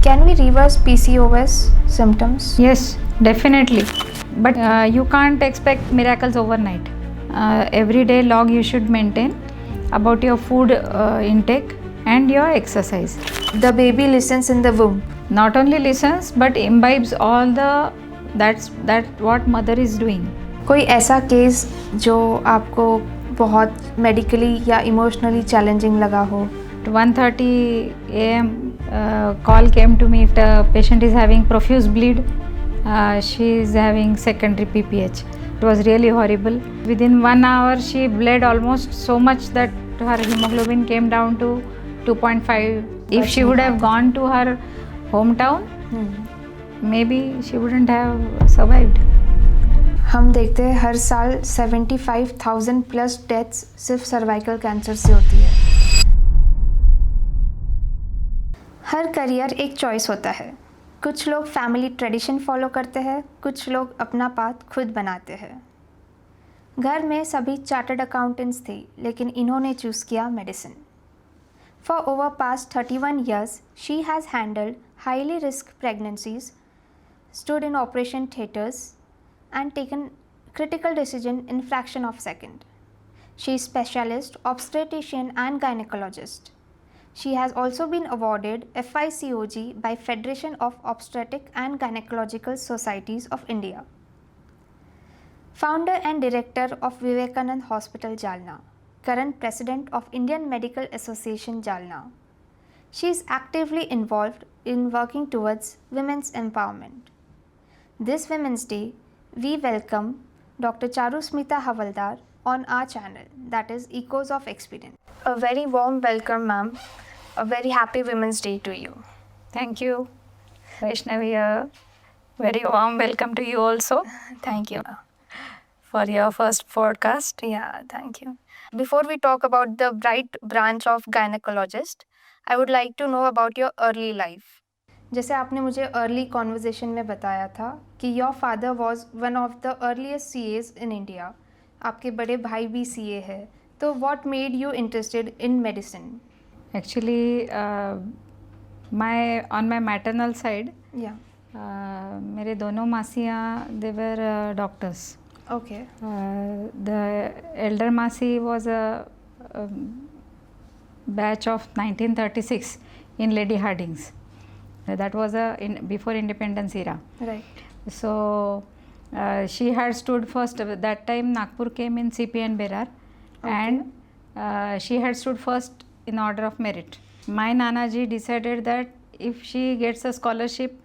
Can we reverse PCOS symptoms? Yes, definitely. But you can't expect miracles overnight. Everyday log you should maintain about your food intake and your exercise. The baby listens in the womb. Not only listens but imbibes all the that what mother is doing. कोई ऐसा case जो आपको बहुत medically या emotionally challenging लगा हो? 1:30 a.m. Call came to me if the patient is having profuse bleed. She is having secondary PPH. It was really horrible. Within 1 hour she bled almost so much that her hemoglobin came down to 2.5. If she would have gone to her hometown, maybe she wouldn't have survived. हम देखते हैं हर साल 75,000 plus deaths सिर्फ cervical cancer से होती है। Her career एक choice होता है। कुछ लोग फैमिली ट्रेडिशन फॉलो करते हैं, कुछ लोग अपना पाथ खुद बनाते हैं। घर में सभी चार्टर्ड अकाउंटेंट्स थे, लेकिन इन्होंने चूज़ किया medicine. For over past 31 years, she has handled highly risk pregnancies, stood in operation theaters and taken critical decision in fraction of second. She is specialist obstetrician and gynecologist. She has also been awarded FICOG by Federation of Obstetric and Gynecological Societies of India. Founder and director of Vivekanand Hospital Jalna, current president of Indian Medical Association Jalna. She is actively involved in working towards women's empowerment. This Women's Day, we welcome Dr. Charusmita Havaldar on our channel, that is Echoes of Experience. A very warm welcome, ma'am. A very happy Women's Day to you. Thank you, Vaishnavi. Very warm welcome to you also. Thank you. For your first podcast. Yeah, thank you. Before we talk about the bright branch of gynecologist, I would like to know about your early life. जैसे आपने मुझे early conversation में बताया था कि your father was one of the earliest CAs in India, आपके बड़े भाई भी CA है, तो what made you interested in medicine? Actually on my maternal side मेरे दोनों मासियाँ दे वर डॉक्टर्स. ओके. द एल्डर मासी was a batch of 1936 in lady Hardinge. That was before independence era. Right. So she had stood first. That time Nagpur came in CPN Berar, and she had stood first in order of merit. My Nana ji decided that if she gets a scholarship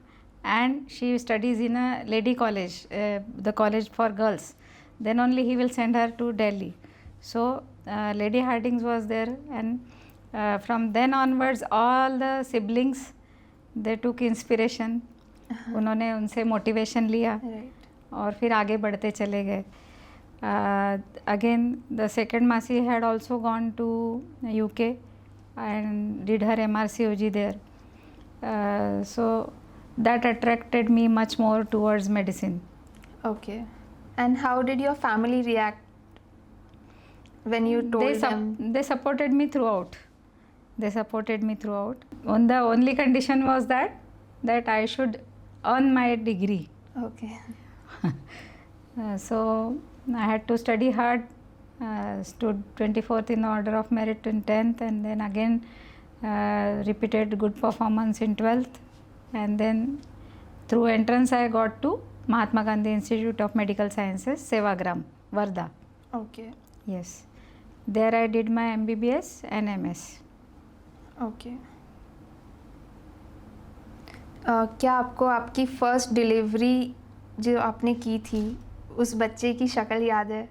and she studies in a lady college, the college for girls, then only he will send her to Delhi. So Lady Hardings was there, and from then onwards all the siblings they took inspiration. उन्होंने उनसे motivation लिया और फिर आगे बढ़ते चले गए. Again the second Masi had also gone to UK and did her MRCOG there. So that attracted me much more towards medicine. Okay. And how did your family react when you told them? They supported me throughout. And the only condition was that I should earn my degree. Okay. So I had to study hard. Stood 24th in order of merit in 10th, and then again repeated good performance in 12th, and then through entrance I got to Mahatma Gandhi Institute of Medical Sciences, Sevagram, Varda. Okay. Yes. There I did my MBBS and MS. Okay. क्या आपको आपकी first delivery जो आपने की थी उस बच्चे की शक्ल याद है?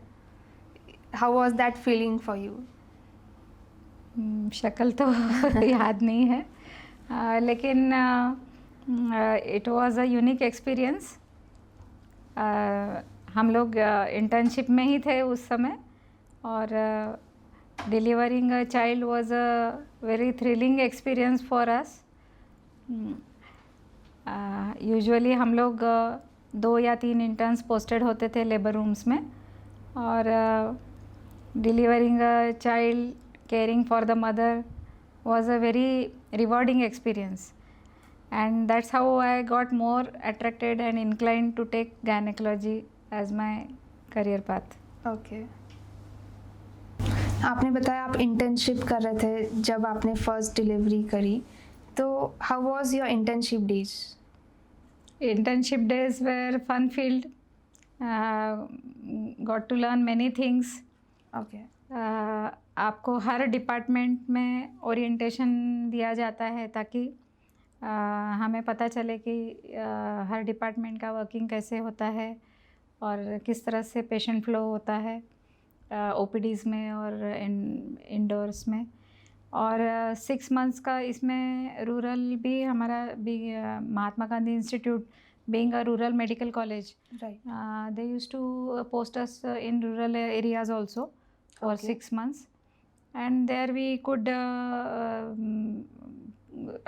How was that feeling for you? शक्ल तो याद नहीं है, लेकिन it was a unique experience. हम लोग इंटर्नशिप में ही थे उस समय, और delivering a child was a very thrilling experience for us. Usually हम लोग 2 या 3 इंटर्न्स पोस्टेड होते थे लेबर रूम्स में, और delivering a child, caring for the mother was a very rewarding experience. and that's how I got more attracted and inclined to take gynecology as my career path. Okay, आपने बताया आप internship कर रहे थे जब आपने फर्स्ट डिलीवरी करी, तो how was your internship days? Internship days were fun filled. Got to learn many things. Okay, आपको हर डिपार्टमेंट में ओरिएंटेशन दिया जाता है ताकि हमें पता चले कि हर डिपार्टमेंट का वर्किंग कैसे होता है और किस तरह से पेशेंट फ्लो होता है ओपीडीज़ में और इंडोर्स में। और 6 मंथ्स का इसमें रूरल भी हमारा भी Mahatma Gandhi institute being a rural medical college, right, they used to post us in rural areas also for Okay. 6 months, and there we could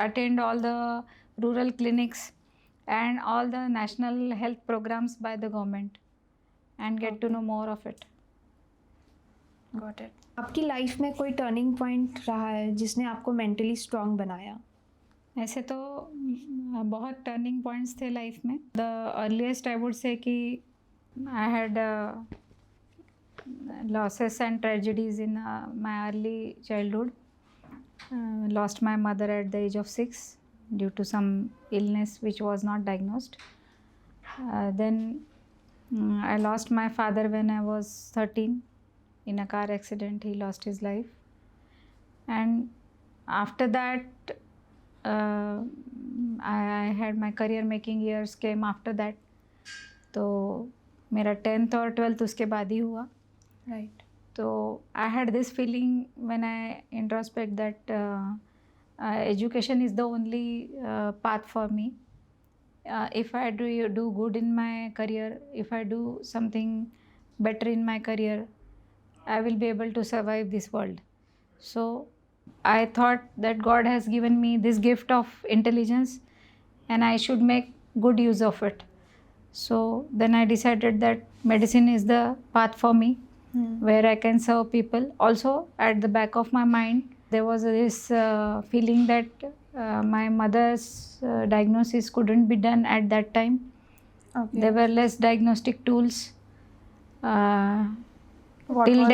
attend all the rural clinics and all the national health programs by the government and get to Okay. know more of it. Got it. आपकी life में कोई turning point रहा है जिसने आपको mentally strong बनाया? ऐसे तो बहुत टर्निंग पॉइंट्स थे लाइफ में। The earliest I would say कि I had losses and tragedies in my early childhood. Lost my mother at the age of 6 due to some illness which was not diagnosed. Then I lost my father when I was 13 in a car accident. He lost his life, and after that I had my career making years came after that. तो मेरा 10th और 12th उसके बाद ही हुआ। Right, So I had this feeling when I introspect that education is the only path for me. If I do good in my career, if I do something better in my career, I will be able to survive this world. So I thought that God has given me this gift of intelligence and I should make good use of it. So then I decided that medicine is the path for me, where I can serve people. Also, at the back of my mind, there was this feeling that my mother's diagnosis couldn't be done at that time. Okay, There were less diagnostic tools. What Till was-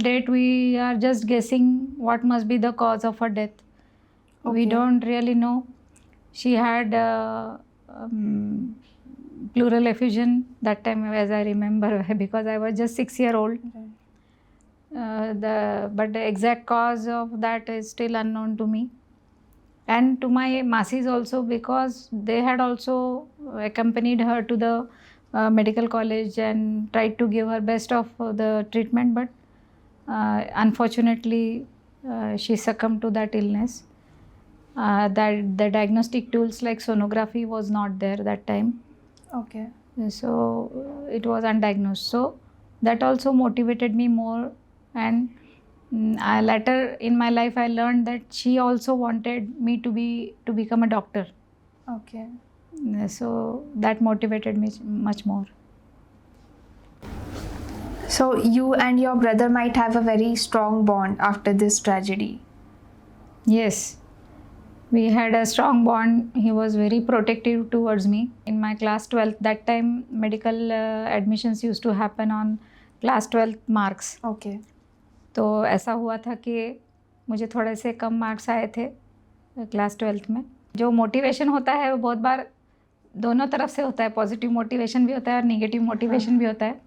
date, we are just guessing what must be the cause of her death. We Okay. don't really know. She had pleural effusion that time, as I remember, because I was just 6-year-old. Right. But the exact cause of that is still unknown to me and to my Masis also, because they had also accompanied her to the medical college and tried to give her best of the treatment, but unfortunately she succumbed to that illness. That the diagnostic tools like sonography was not there that time. Okay, So it was undiagnosed. So that also motivated me more, and later in my life I learned that she also wanted me to become a doctor. Okay. So that motivated me much more. So you and your brother might have a very strong bond after this tragedy. Yes, we had a strong bond. He was very protective towards me. In my class 12th, that time medical admissions used to happen on class 12th marks. Okay, तो ऐसा हुआ था कि मुझे थोड़े से कम marks आए थे क्लास 12th में। जो मोटिवेशन होता है वो बहुत बार दोनों तरफ से होता है, पॉजिटिव मोटिवेशन भी होता है और नेगेटिव मोटिवेशन भी होता है।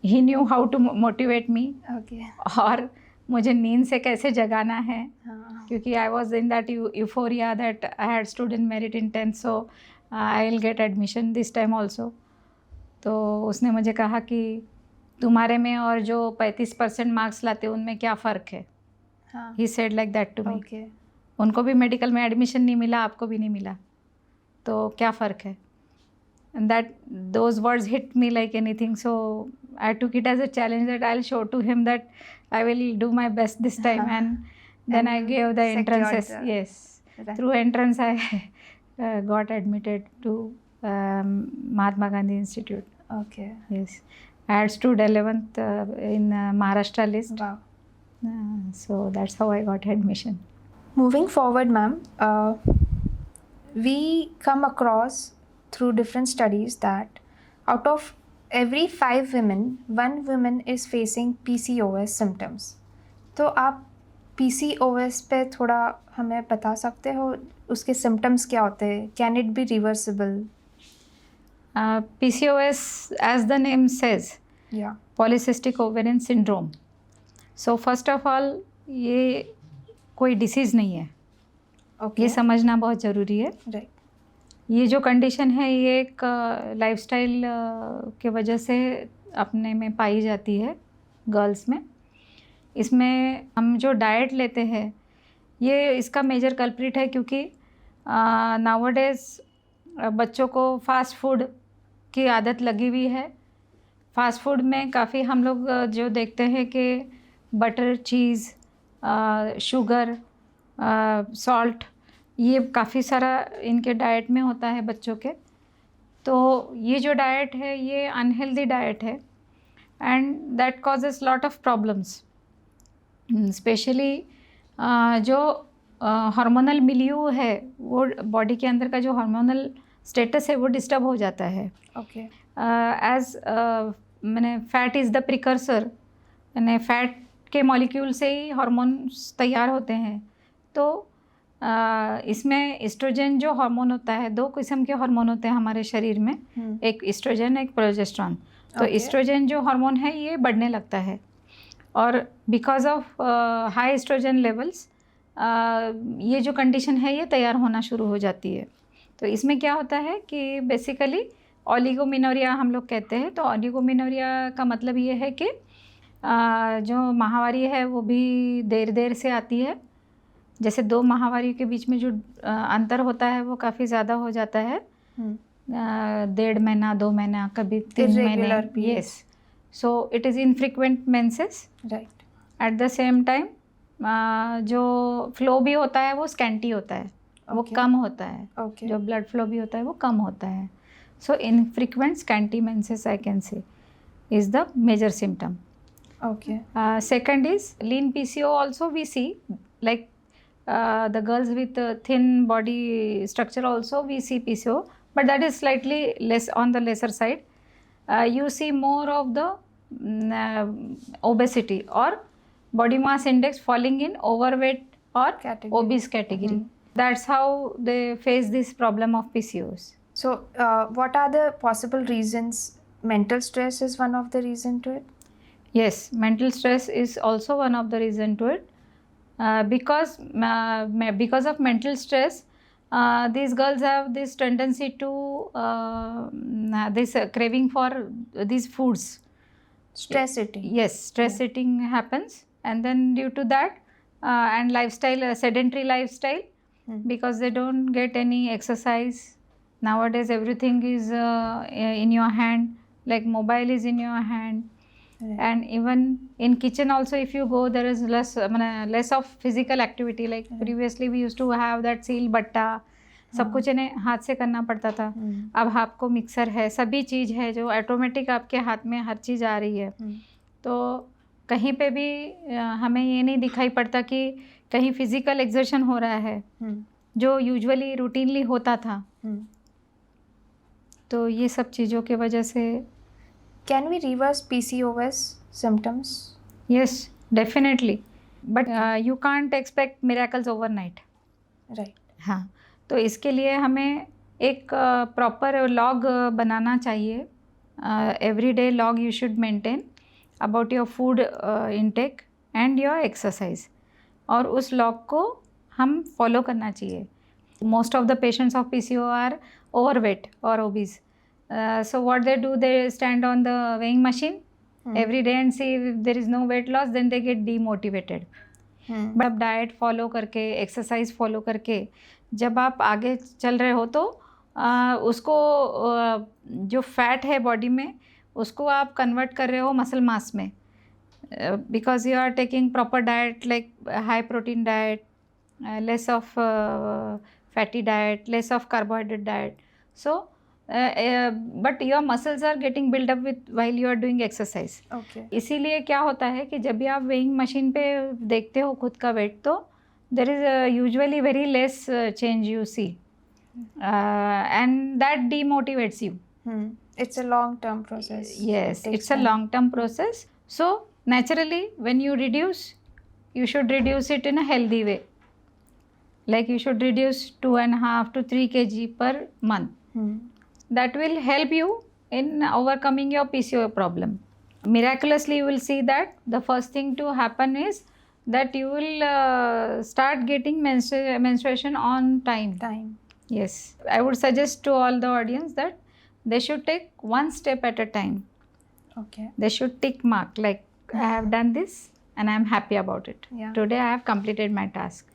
He knew how to motivate me, okay, और मुझे नींद से कैसे जगाना है, हाँ, क्योंकि I was in that euphoria that I had stood in merit in 10th, so I will get admission this time also. तो उसने मुझे कहा कि तुम्हारे में और जो 35% मार्क्स लाते हैं उनमें क्या फ़र्क है। हाँ, he said like that to me. Okay, उनको भी मेडिकल में एडमिशन नहीं मिला, आपको भी नहीं मिला, तो क्या फ़र्क है। And that those words hit me like anything, so I took it as a challenge that I will show to him that I will do my best this time, and then I you gave the secured entrances. the- yes, Right. through entrance I got admitted to Mahatma Gandhi Institute. Okay, Yes, I had stood 11th in Maharashtra list. wow. So that's how I got admission. Moving forward, ma'am, we come across through different studies that out of every 5 women, 1 woman is facing PCOS symptoms. तो आप PCOS पे थोड़ा हमें बता सकते हो उसके symptoms क्या होते हैं? Can it be reversible? PCOS, as the name says, या polycystic ovarian syndrome. So first of all ये कोई डिसीज़ नहीं है, ओके ये समझना बहुत ज़रूरी है. राइट. ये जो कंडीशन है ये एक लाइफस्टाइल के वजह से अपने में पाई जाती है गर्ल्स में. इसमें हम जो डाइट लेते हैं ये इसका मेजर कल्प्रिट है, क्योंकि नाउअडेज बच्चों को फास्ट फूड की आदत लगी हुई है. फास्ट फूड में काफ़ी हम लोग जो देखते हैं कि बटर, चीज़, शुगर, सॉल्ट, ये काफ़ी सारा इनके डाइट में होता है बच्चों के. तो ये जो डाइट है ये अनहेल्दी डाइट है and that causes lot of problems. Specially जो हार्मोनल मिलियू है, वो बॉडी के अंदर का जो हार्मोनल स्टेटस है वो डिस्टर्ब हो जाता है. ओके. एज मैंने फैट इज़ द प्रिकर्सर, यानी फैट के मॉलिक्यूल से ही हार्मोन्स तैयार होते हैं. तो इसमें एस्ट्रोजन जो हार्मोन होता है, 2 किस्म के हार्मोन होते हैं हमारे शरीर में, एक एस्ट्रोजन, एक प्रोजेस्टेरोन. तो Okay. एस्ट्रोजन जो हार्मोन है ये बढ़ने लगता है, और because of high estrogen levels ये जो कंडीशन है ये तैयार होना शुरू हो जाती है. तो इसमें क्या होता है कि बेसिकली ओलिगोमिनोरिया हम लोग कहते हैं. तो ओलिगोमिनोरिया का मतलब ये है कि जो माहवारी है वो भी देर से आती है. जैसे 2 माहवारी के बीच में जो अंतर होता है वो काफ़ी ज़्यादा हो जाता है. 1.5 महीना, 2 महीना, कभी 3 महीने. Irregular periods. Yes. So it is infrequent menses. Right. At the same time जो फ्लो भी होता है वो स्कैंटी होता है, वो Okay. कम होता है. ओके. जो ब्लड फ्लो भी होता है वो कम होता है. So infrequent scanty menses I can say is the major symptom. Okay. Second is lean PCO also we see, like the girls with thin body structure also we see PCO, but that is slightly less on the lesser side. You see more of the obesity or body mass index falling in overweight or Category. obese category. That's how they face this problem of PCOS. So, what are the possible reasons? Mental stress is one of the reason to it. Yes, mental stress is also one of the reason to it. Because of mental stress, these girls have this tendency to this craving for these foods. Stress eating. Yes, stress eating happens, and then due to that and lifestyle, sedentary lifestyle, because they don't get any exercise. Nowadays everything is in your hand, like mobile is in your hand. Right. And even in kitchen also if you go, there is less of physical activity. Like previously we used to have that seal बट्टा, सब कुछ इन्हें हाथ से करना पड़ता था. अब आपको मिक्सर है, सभी चीज़ है जो ऑटोमेटिक आपके हाथ में हर चीज़ आ रही है. तो कहीं पे भी हमें ये नहीं दिखाई पड़ता कि कहीं फिजिकल एक्सर्शन हो रहा है, जो यूजुअली रूटीनली होता था. तो ये सब चीज़ों की वजह से. Can we reverse PCOS symptoms? Yes, definitely. But you can't expect miracles overnight. Right. हाँ, तो इसके लिए हमें एक प्रॉपर लॉग बनाना चाहिए. Every day log you should maintain about your food intake and your exercise, और उस लॉग को हम फॉलो करना चाहिए. Most of the patients of PCO are overweight और obese. So what they do, they stand on the weighing machine every day and see if there is no weight loss, then they get demotivated. but diet follow करके, exercise follow करके जब आप आगे चल रहे हो तो उसको जो फैट है बॉडी में उसको आप कन्वर्ट कर रहे हो मसल मास में, because you are taking proper diet like high protein diet, less of fatty diet, less of carbohydrate diet. So but your muscles are getting build up with while you are doing exercise. Okay. इसीलिए क्या होता है कि जब भी आप weighing machine पे देखते हो खुद का वेट, तो there is usually very less change you see. and that demotivates you. It's a long-term process. Yes, It takes it's a time. long-term process. So naturally, when you reduce, you should reduce it in a healthy way. Like you should reduce 2.5 to 3 kg per month. That will help you in overcoming your PCOS problem. Miraculously, you will see that the first thing to happen is that you will start getting menstruation on time. Yes, I would suggest to all the audience that they should take one step at a time. Okay. They should tick mark, like I have done this and I am happy about it. Yeah. Today I have completed my task.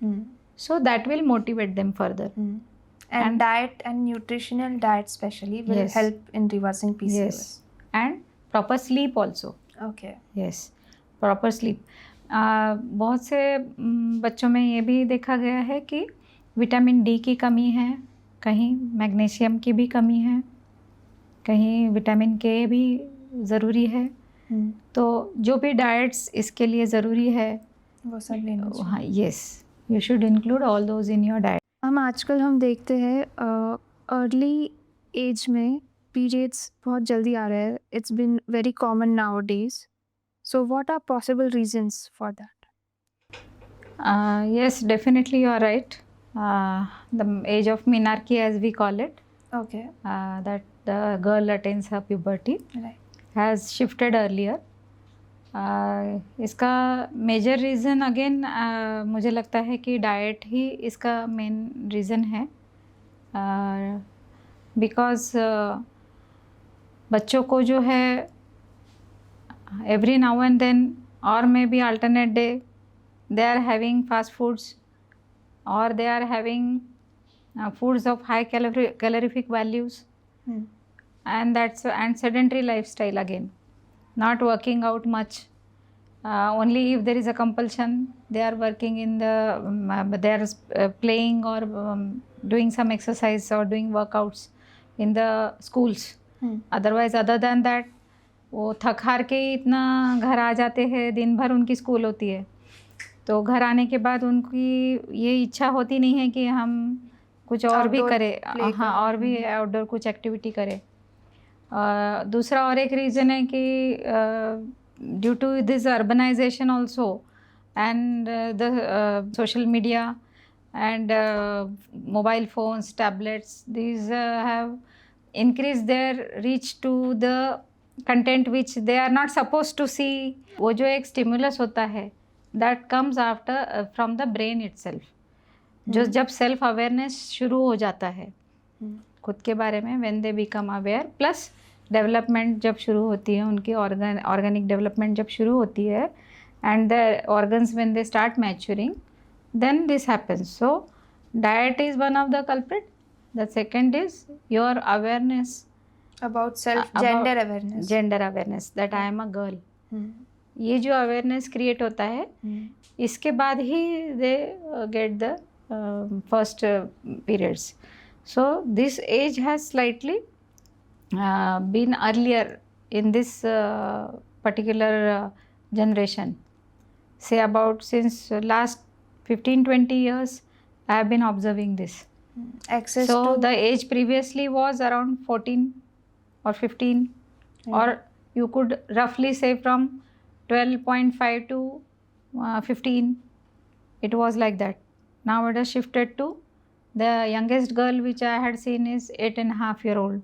So that will motivate them further. And diet and nutritional diet especially will Yes. help in reversing PCOS. Yes, and proper sleep also. Okay. Yes, proper sleep. बहुत से बच्चों में ये भी देखा गया है कि विटामिन डी की कमी है, कहीं मैग्नीशियम की भी कमी है, कहीं विटामिन के भी ज़रूरी है. तो जो भी डाइट्स इसके लिए ज़रूरी है वो सब लेना चाहिए. हाँ, yes, you should include all those in your diet. आजकल हम देखते हैं अर्ली एज में पीरियड्स बहुत जल्दी आ रहे हैं. It's been very common nowadays. So what are possible reasons for that? Yes, definitely you are right. The age of menarche, as we call it, Okay. that the girl attains her puberty, Right. has shifted earlier. इसका major reason again मुझे लगता है कि diet ही इसका main reason है. Because बच्चों को जो है एवरी नाउ एंड देन और may be alternate day they are having fast foods or they are having foods of high calorific values, and sedentary lifestyle again, not working out much. Only if there is a compulsion they are working in the they are playing or doing some exercise or doing workouts in the schools. Otherwise, other than that, वो थक हार के इतना घर आ जाते हैं, दिन भर उनकी स्कूल होती है, तो घर आने के बाद उनकी ये इच्छा होती नहीं है कि हम कुछ और भी करें. हाँ, और भी आउटडोर कुछ एक्टिविटी करें. दूसरा और एक रीज़न है कि due to this urbanisation also and the social media and mobile phones, tablets, these have increased their reach to the content which they are not supposed to see. वो जो एक स्टिमुलस होता है that comes after from the brain itself. जो जब self awareness शुरू हो जाता है खुद के बारे में, when they become aware, plus development जब शुरू होती है, उनकी ऑर्गेनिक डेवलपमेंट जब शुरू होती है, and the organs when they start maturing, then this happens. So diet is one of the culprit. The second is your awareness about self, gender awareness that I am a girl. ये जो awareness create होता है, इसके बाद ही they get the first periods. So this age has slightly been earlier in this particular generation. Say about since last 15-20 years I have been observing this. Access So to the age previously was around 14 or 15, or you could roughly say from 12.5 to 15. It was like that. Now it has shifted to the youngest girl which I had seen is 8.5-year-old.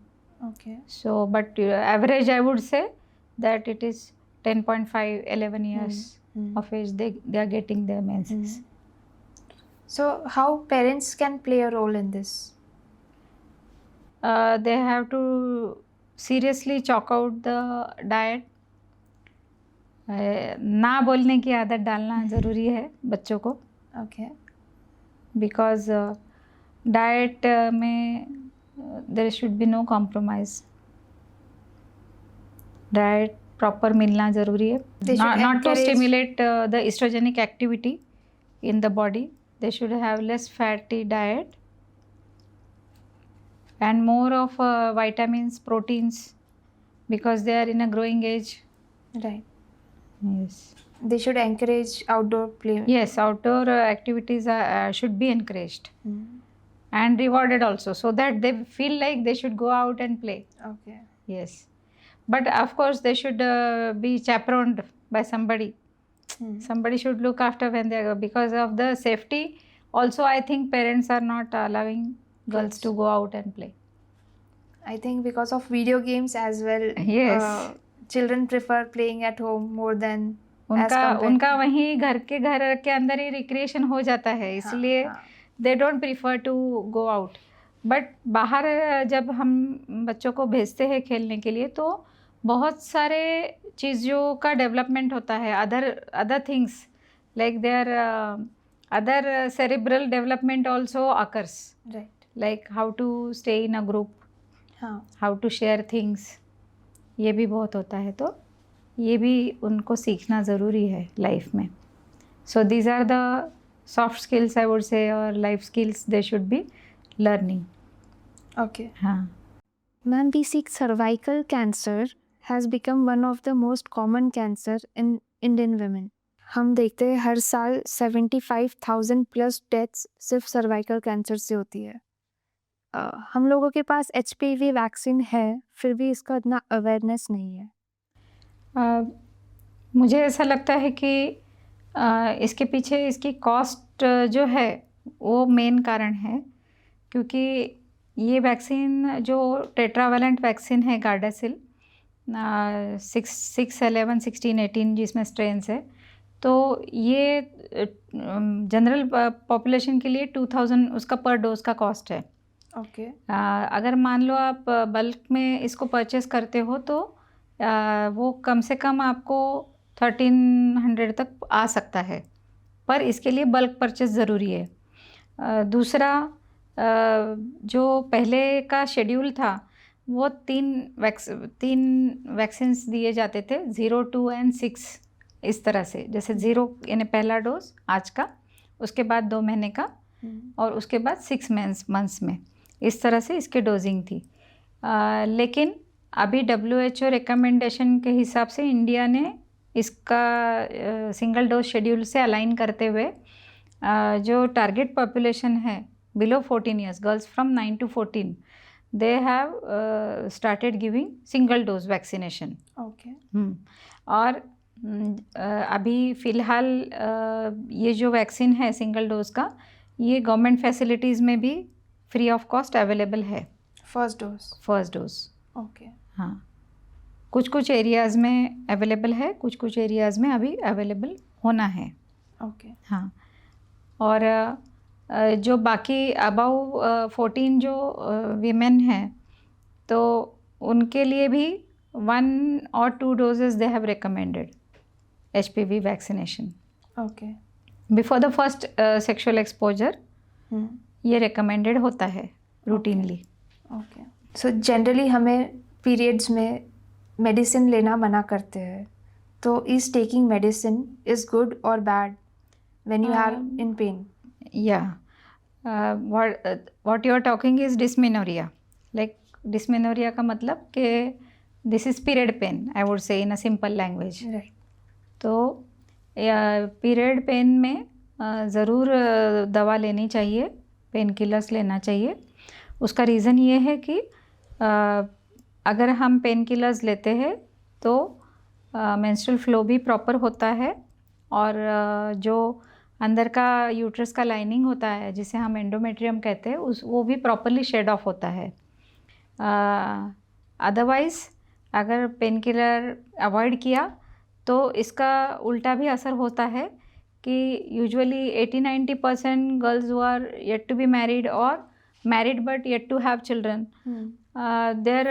Okay. So but average I would say that it is 10.5, 11 years of age they are getting their menses. So how parents can play a role in this? They have to seriously chalk out the diet. ना बोलने की आदत डालना ज़रूरी है बच्चों को. Okay. Because diet में there should be no compromise. Diet proper मिलना ज़रूरी है. Not to stimulate the estrogenic activity in the body. They should have less fatty diet and more of vitamins, proteins, because they are in a growing age. Right. Yes. They should encourage outdoor play. Yes, outdoor activities should be encouraged. and rewarded also, so that they feel like they should go out and play. Okay. Yes, but of course they should be chaperoned by somebody. Somebody should look after when they go, because of the safety. Also, I think parents are not allowing girls to go out and play. I think because of video games as well. Yes. Children prefer playing at home more than उनका वहीं घर के अंदर ही recreation हो जाता है, इसलिए they don't prefer to go out. But बाहर जब हम बच्चों को भेजते हैं खेलने के लिए, तो बहुत सारे चीज़ों का डेवलपमेंट होता है. Other things like their other cerebral development also occurs, like how to stay in a group, how to share things, ये भी बहुत होता है. तो ये भी उनको सीखना ज़रूरी है लाइफ में. So these are the soft skills I would say, और life skills they should be learning. Okay. हाँ. Ma'am, we see cervical cancer has become one of the most common cancer in Indian women. हम देखते हैं हर साल 75,000 plus deaths सिर्फ cervical cancer से होती है. हम लोगों के पास HPV वैक्सीन है, फिर भी इसका इतना अवेयरनेस नहीं है. मुझे ऐसा लगता है कि इसके पीछे इसकी कॉस्ट जो है वो मेन कारण है, क्योंकि ये वैक्सीन जो टेट्रावेलेंट वैक्सीन है गार्डासिल 6, 11, 16, 18 जिसमें स्ट्रेन्स है, तो ये जनरल पॉपुलेशन के लिए 2000 उसका पर डोज का कॉस्ट है. ओके. अगर मान लो आप बल्क में इसको परचेस करते हो तो वो कम से कम आपको 1300 तक आ सकता है, पर इसके लिए बल्क परचेस ज़रूरी है. दूसरा, जो पहले का शेड्यूल था वो 3 वैक्सीन्स दिए जाते थे, 0, 2 and 6 इस तरह से. जैसे 0 यानी पहला डोज आज का, उसके बाद 2 महीने का, और उसके बाद 6 मंथ्स में. इस तरह से इसकी डोजिंग थी. लेकिन अभी WHO रिकमेंडेशन के हिसाब से इंडिया ने इसका सिंगल डोज शेड्यूल से अलाइन करते हुए जो टारगेट पॉपुलेशन है below 14 years, girls from 9 to 14, they have started giving single dose vaccination. Okay. और अभी फ़िलहाल ये जो वैक्सीन है सिंगल डोज का, ये गवर्नमेंट फैसिलिटीज़ में भी फ्री ऑफ कॉस्ट अवेलेबल है. First dose. ओके. हाँ, कुछ एरियाज़ में अवेलेबल है, कुछ एरियाज़ में अभी अवेलेबल होना है. ओके. हाँ. और जो बाकी अबाउ 14 जो वीमेन हैं, तो उनके लिए भी 1 or 2 doses they have recommended HPV vaccination. Okay. Before the first sexual exposure ये रिकमेंडेड होता है रूटीनली. ओके. सो जनरली हमें पीरियड्स में मेडिसिन लेना मना करते हैं, तो is taking medicine is good और bad when you are in pain? या what you are talking is dysmenorrhea. Like dysmenorrhea का मतलब कि this is period pain, I would say in a simple language. Right. तो period pain में ज़रूर दवा लेनी चाहिए, पेन किलर्स लेना चाहिए. उसका रीज़न ये है कि अगर हम पेन किलर्स लेते हैं तो मेंस्ट्रुअल फ्लो भी प्रॉपर होता है, और जो अंदर का यूट्रस का लाइनिंग होता है जिसे हम एंडोमेट्रियम कहते हैं, वो भी प्रॉपरली शेड ऑफ होता है. अदरवाइज़ अगर पेन किलर अवॉइड किया तो इसका उल्टा भी असर होता है कि usually 80-90% girls who are yet to be married और married but yet to have children, there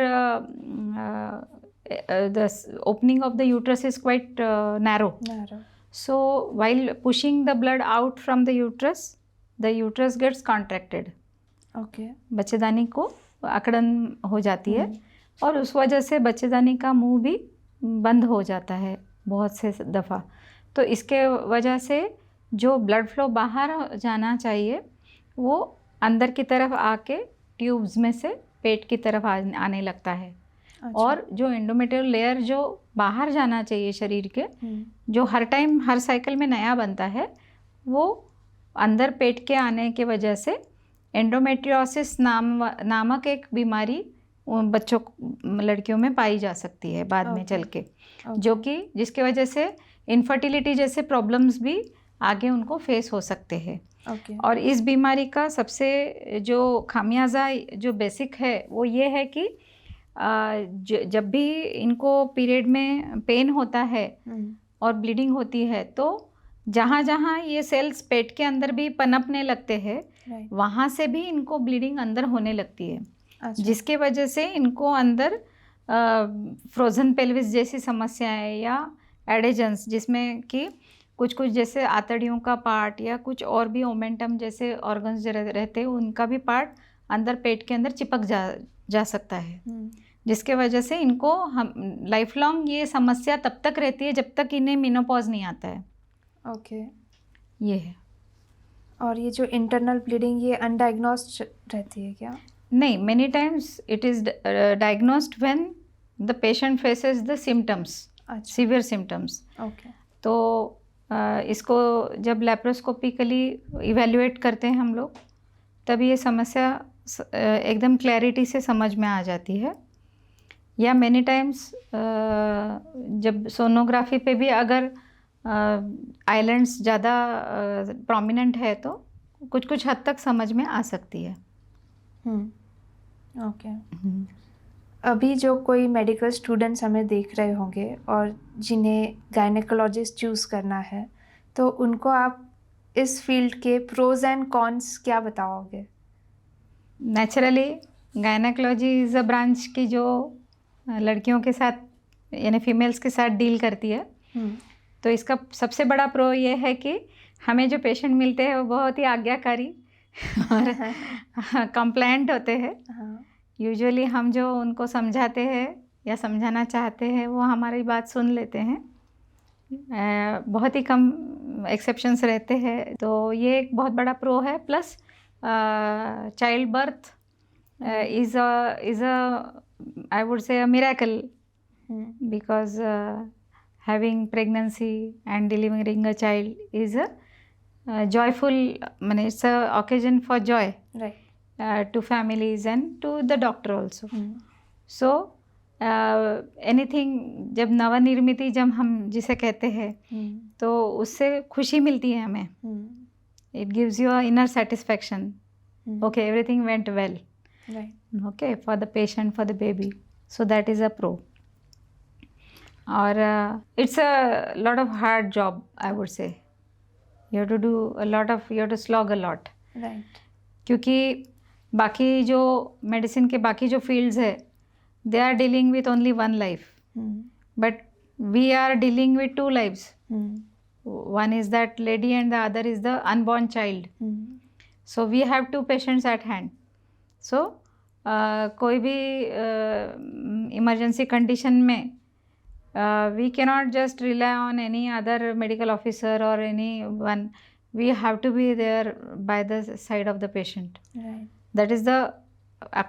the opening of the uterus is quite narrow. So while pushing the blood out from the uterus gets contracted. Okay. बच्चेदानी को अकड़न हो जाती है, और उस वजह से बच्चेदानी का मुंह भी बंद हो जाता है बहुत से दफ़ा. तो इसके वजह से जो ब्लड फ्लो बाहर जाना चाहिए वो अंदर की तरफ आके ट्यूब्स में से पेट की तरफ आने लगता है. अच्छा. और जो एंडोमेट्रियल लेयर जो बाहर जाना चाहिए शरीर के, जो हर टाइम हर साइकिल में नया बनता है, वो अंदर पेट के आने के वजह से एंडोमेट्रियोसिस नामक एक बीमारी बच्चों लड़कियों में पाई जा सकती है बाद में चल के, जो कि जिसकी वजह से इनफर्टिलिटी जैसे प्रॉब्लम्स भी आगे उनको फेस हो सकते हैं। और इस बीमारी का सबसे जो खामियाजा जो बेसिक है वो ये है कि जब भी इनको पीरियड में पेन होता है और ब्लीडिंग होती है, तो जहाँ जहाँ ये सेल्स पेट के अंदर भी पनपने लगते हैं वहाँ से भी इनको ब्लीडिंग अंदर होने लगती है। जिसके वजह से इनको अंदर फ्रोज़न पेल्विस जैसी समस्याएं या एडेजेंस, जिसमें कि कुछ कुछ जैसे आंतड़ियों का पार्ट या कुछ और भी ओमेंटम जैसे ऑर्गन्स रहते हैं, उनका भी पार्ट अंदर पेट के अंदर चिपक जा सकता है, जिसके वजह से इनको हम लाइफ लॉन्ग ये समस्या तब तक रहती है जब तक इन्हें मेनोपॉज नहीं आता है। ये है। और ये जो इंटरनल ब्लीडिंग ये अनडायग्नोस्ड रहती है क्या? नहीं, many times it is diagnosed when the patient faces the symptoms, severe symptoms. तो इसको जब लेप्रोस्कोपिकली इवेल्युएट करते हैं हम लोग, तब ये समस्या एकदम क्लैरिटी से समझ में आ जाती है। या मेनी टाइम्स जब सोनोग्राफी पे भी अगर आइलैंड्स ज़्यादा प्रोमिनेंट है तो कुछ कुछ हद तक समझ में आ सकती है। अभी जो कोई मेडिकल स्टूडेंट्स हमें देख रहे होंगे और जिन्हें गायनेकोलॉजिस्ट चूज़ करना है, तो उनको आप इस फील्ड के प्रोज एंड कॉन्स क्या बताओगे? Naturally gynaecology is a branch की जो लड़कियों के साथ यानी फीमेल्स के साथ डील करती है। तो इसका सबसे बड़ा प्रो ये है कि हमें जो पेशेंट मिलते हैं वो बहुत ही आज्ञाकारी और कंप्लायंट होते हैं। यूजुअली हम जो उनको समझाते हैं या समझाना चाहते हैं वो हमारी बात सुन लेते हैं। बहुत ही कम एक्सेप्शंस रहते हैं, तो ये एक बहुत बड़ा प्रो है। Plus child birth is a I would से a miracle, because having pregnancy and delivering a child is a joyful, it's a occasion for joy, to families and to the doctor also. So anything जब नवनिर्मिति जब हम जिसे कहते हैं तो उससे खुशी मिलती है हमें। It gives you a inner satisfaction. Okay, everything went well. Okay, for the patient, for the baby. So that is a pro. और it's a lot of hard job, I would say. You have to do a lot of, you have to slog a lot. क्योंकि बाकी जो medicine के बाकी जो fields है, they are dealing with only one life. But we are dealing with two lives. One is that lady and the other is the unborn child. So we have two patients at hand. So कोई भी emergency condition में we cannot just rely on any other medical officer or anyone. We have to be there by the side of the patient. That is the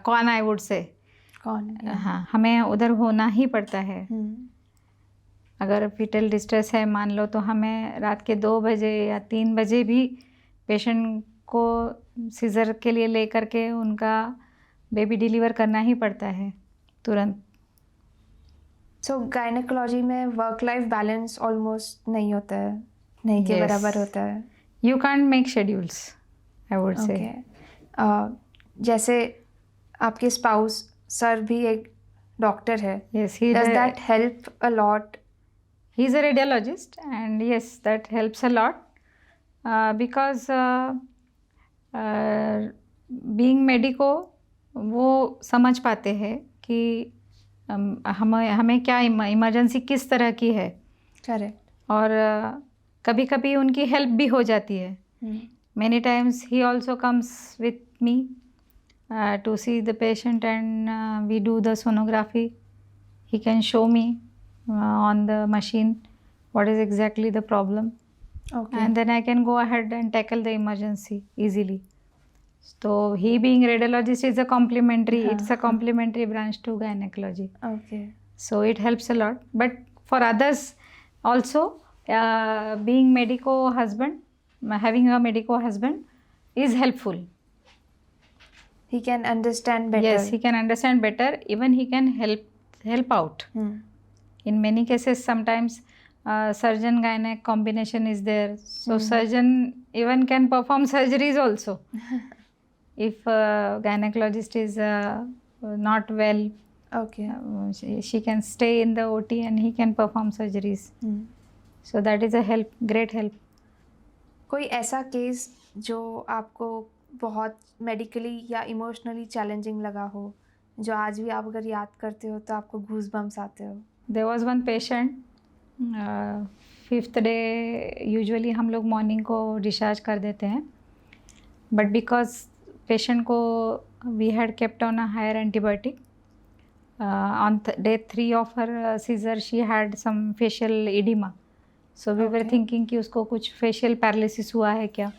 con, I would say. हाँ, हमें उधर होना ही पड़ता है। अगर fetal distress है मान लो, तो हमें रात के 2 बजे या 3 बजे भी पेशेंट को सीजर के लिए ले करके उनका बेबी डिलीवर करना ही पड़ता है तुरंत। सो गायनेकोलॉजी में वर्क लाइफ बैलेंस ऑलमोस्ट नहीं होता है, नहीं के बराबर होता है। You can't make schedules, I would से। जैसे आपके स्पाउस सर भी एक डॉक्टर है, does that help a lot? He is a radiologist and yes, that helps a lot because being medico वो समझ पाते हैं कि हमें क्या इमरजेंसी किस तरह की है। करेक्ट। और कभी कभी उनकी हेल्प भी हो जाती है। Many times he also comes with me to see the patient and we do the sonography. He can show me on the machine what is exactly the problem. And then I can go ahead and tackle the emergency easily. So he being radiologist is a complementary, it's a complementary branch to gynecology. So it helps a lot. But for others also, being medico husband, having a medico husband is helpful. He can understand better. Yes, he can understand better. Even he can help out. In many cases, sometimes surgeon gynec combination is there. So surgeon even can perform surgeries also. If gynecologist is not well, Okay. she can stay in the OT and he can perform surgeries. So that is a help, great help. कोई ऐसा case जो आपको बहुत medically या emotionally challenging लगा हो, जो आज भी आप अगर याद करते हो तो आपको गूज बम्स आते हो? There was one patient, 5th day usually हम लोग मॉर्निंग को डिस्चार्ज कर देते हैं, बट बिकॉज पेशेंट को we had kept on a higher antibiotic. On day 3 of her seizure she had some facial edema. So we were thinking कि उसको कुछ facial paralysis हुआ है क्या.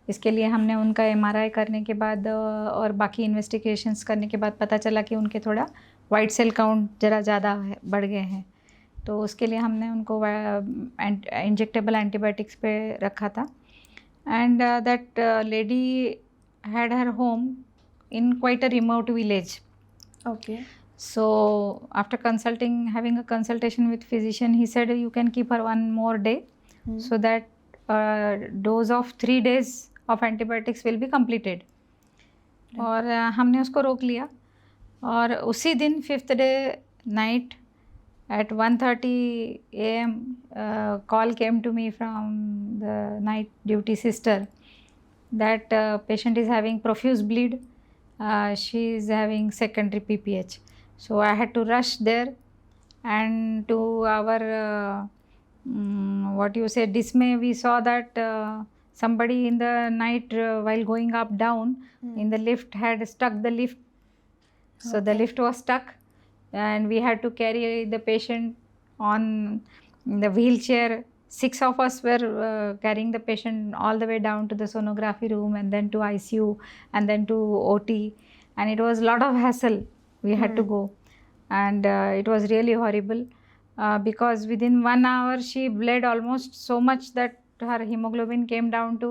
इसके लिए हमने उनका MRI करने के बाद और बाकी इन्वेस्टिगेशंस करने के बाद पता चला कि उनके थोड़ा वाइट सेल काउंट ज़रा ज़्यादा बढ़ गए हैं. तो उसके लिए हमने उनको इंजेक्टेबल एंटीबायोटिक्स पे रखा था. And that lady had her home in quite a remote village. Okay. So after having a consultation with physician, he said you can keep her one more day, so that dose of 3 days of antibiotics will be completed. और हमने उसको रोक लिया. और उसी दिन 5th day night at 1:30 AM call came to me from the night duty sister that patient is having profuse bleed. She is having secondary PPH. So I had to rush there, and to our what you say dismay, we saw that somebody in the night while going up down in the lift had stuck the lift. So the lift was stuck and we had to carry the patient on the wheelchair. 6 of us were carrying the patient all the way down to the sonography room and then to ICU and then to OT, and it was a lot of hassle. We had to go, and it was really horrible because within 1 hour she bled almost so much that her hemoglobin came down to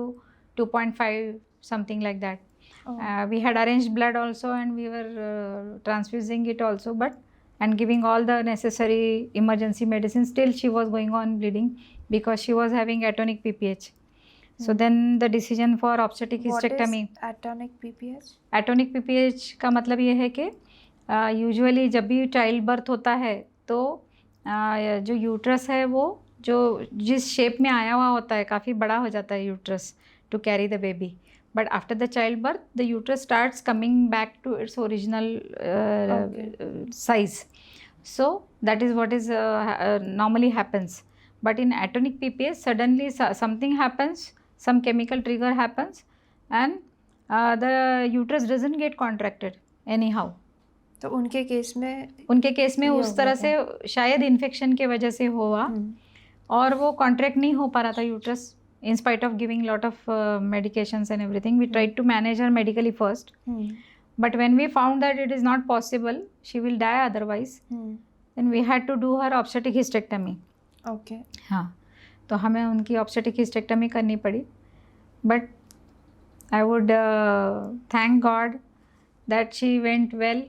2.5, something like that. We had arranged blood also and we were transfusing it also, and giving all the necessary emergency medicine. Still she was going on bleeding because she was having atonic PPH. So then the decision for obstetric hysterectomy. What is atonic PPH? Atonic PPH का मतलब ये है कि usually जब भी child birth होता है तो जो यूट्रस है वो जो जिस शेप में आया हुआ होता है काफ़ी बड़ा हो जाता है uterus to carry the baby. But after the child birth the uterus starts coming back to its original size. So that is what is normally happens. But in atonic PPH suddenly something happens, some chemical trigger happens, and the uterus doesn't get contracted anyhow. तो उनके case में उस तरह से शायद infection के वजह से हुआ और वो कॉन्ट्रैक्ट नहीं हो पा रहा था uterus. in spite of giving lot of medications and everything, we tried to manage her medically first. But when we found that it is not possible, she will die otherwise, then we had to do her obstetric hysterectomy. Okay. हाँ, तो हमें उनकी obstetric hysterectomy करनी पड़ी. But I would thank God that she went well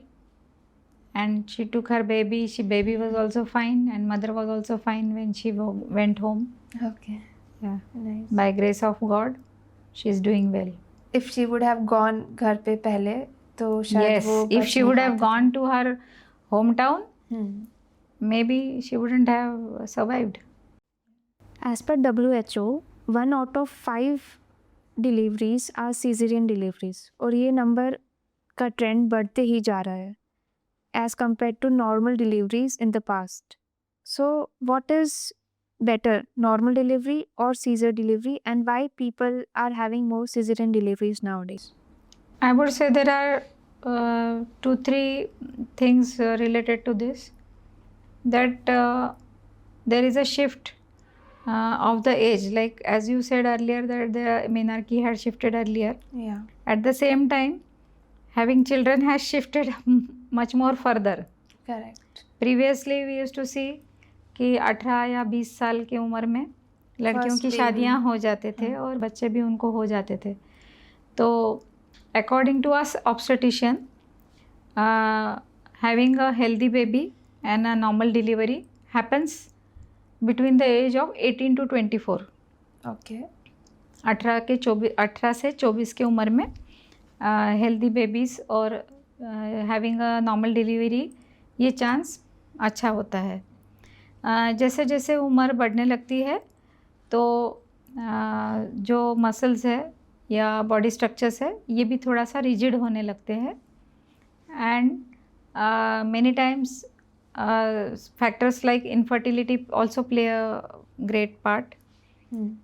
and she took her baby. Baby was also fine and mother was also fine when she went home. Okay. Yeah. Nice. By grace of God, she is doing well. If she would have gone घर पे पहले तो शायद Yes, वो if she would have gone to her hometown, maybe she wouldn't have survived. As per WHO, 1 out of 5 deliveries are cesarean deliveries और ये number का trend बढ़ते ही जा रहा है as compared to normal deliveries in the past. So what is better, normal delivery or caesar delivery, and why people are having more cesarean deliveries nowadays? I would say there are 2-3 things related to this. That there is a shift of the age, like as you said earlier that the menarche had shifted earlier. Yeah. At the same time, having children has shifted much more further. Correct. Previously we used to see कि 18 या 20 साल की उम्र में लड़कियों की शादियां हो जाते थे और बच्चे भी उनको हो जाते थे. तो according to us obstetrician, having a healthy baby and a normal delivery happens between the age of 18 to 24. Okay. 18 से 24 की उम्र में हेल्दी बेबीज़ और हैविंग अ नॉर्मल डिलीवरी ये चांस अच्छा होता है. जैसे जैसे उम्र बढ़ने लगती है तो जो मसल्स है या बॉडी स्ट्रक्चर्स है ये भी थोड़ा सा रिजिड होने लगते हैं. And many times factors like infertility also play a great part.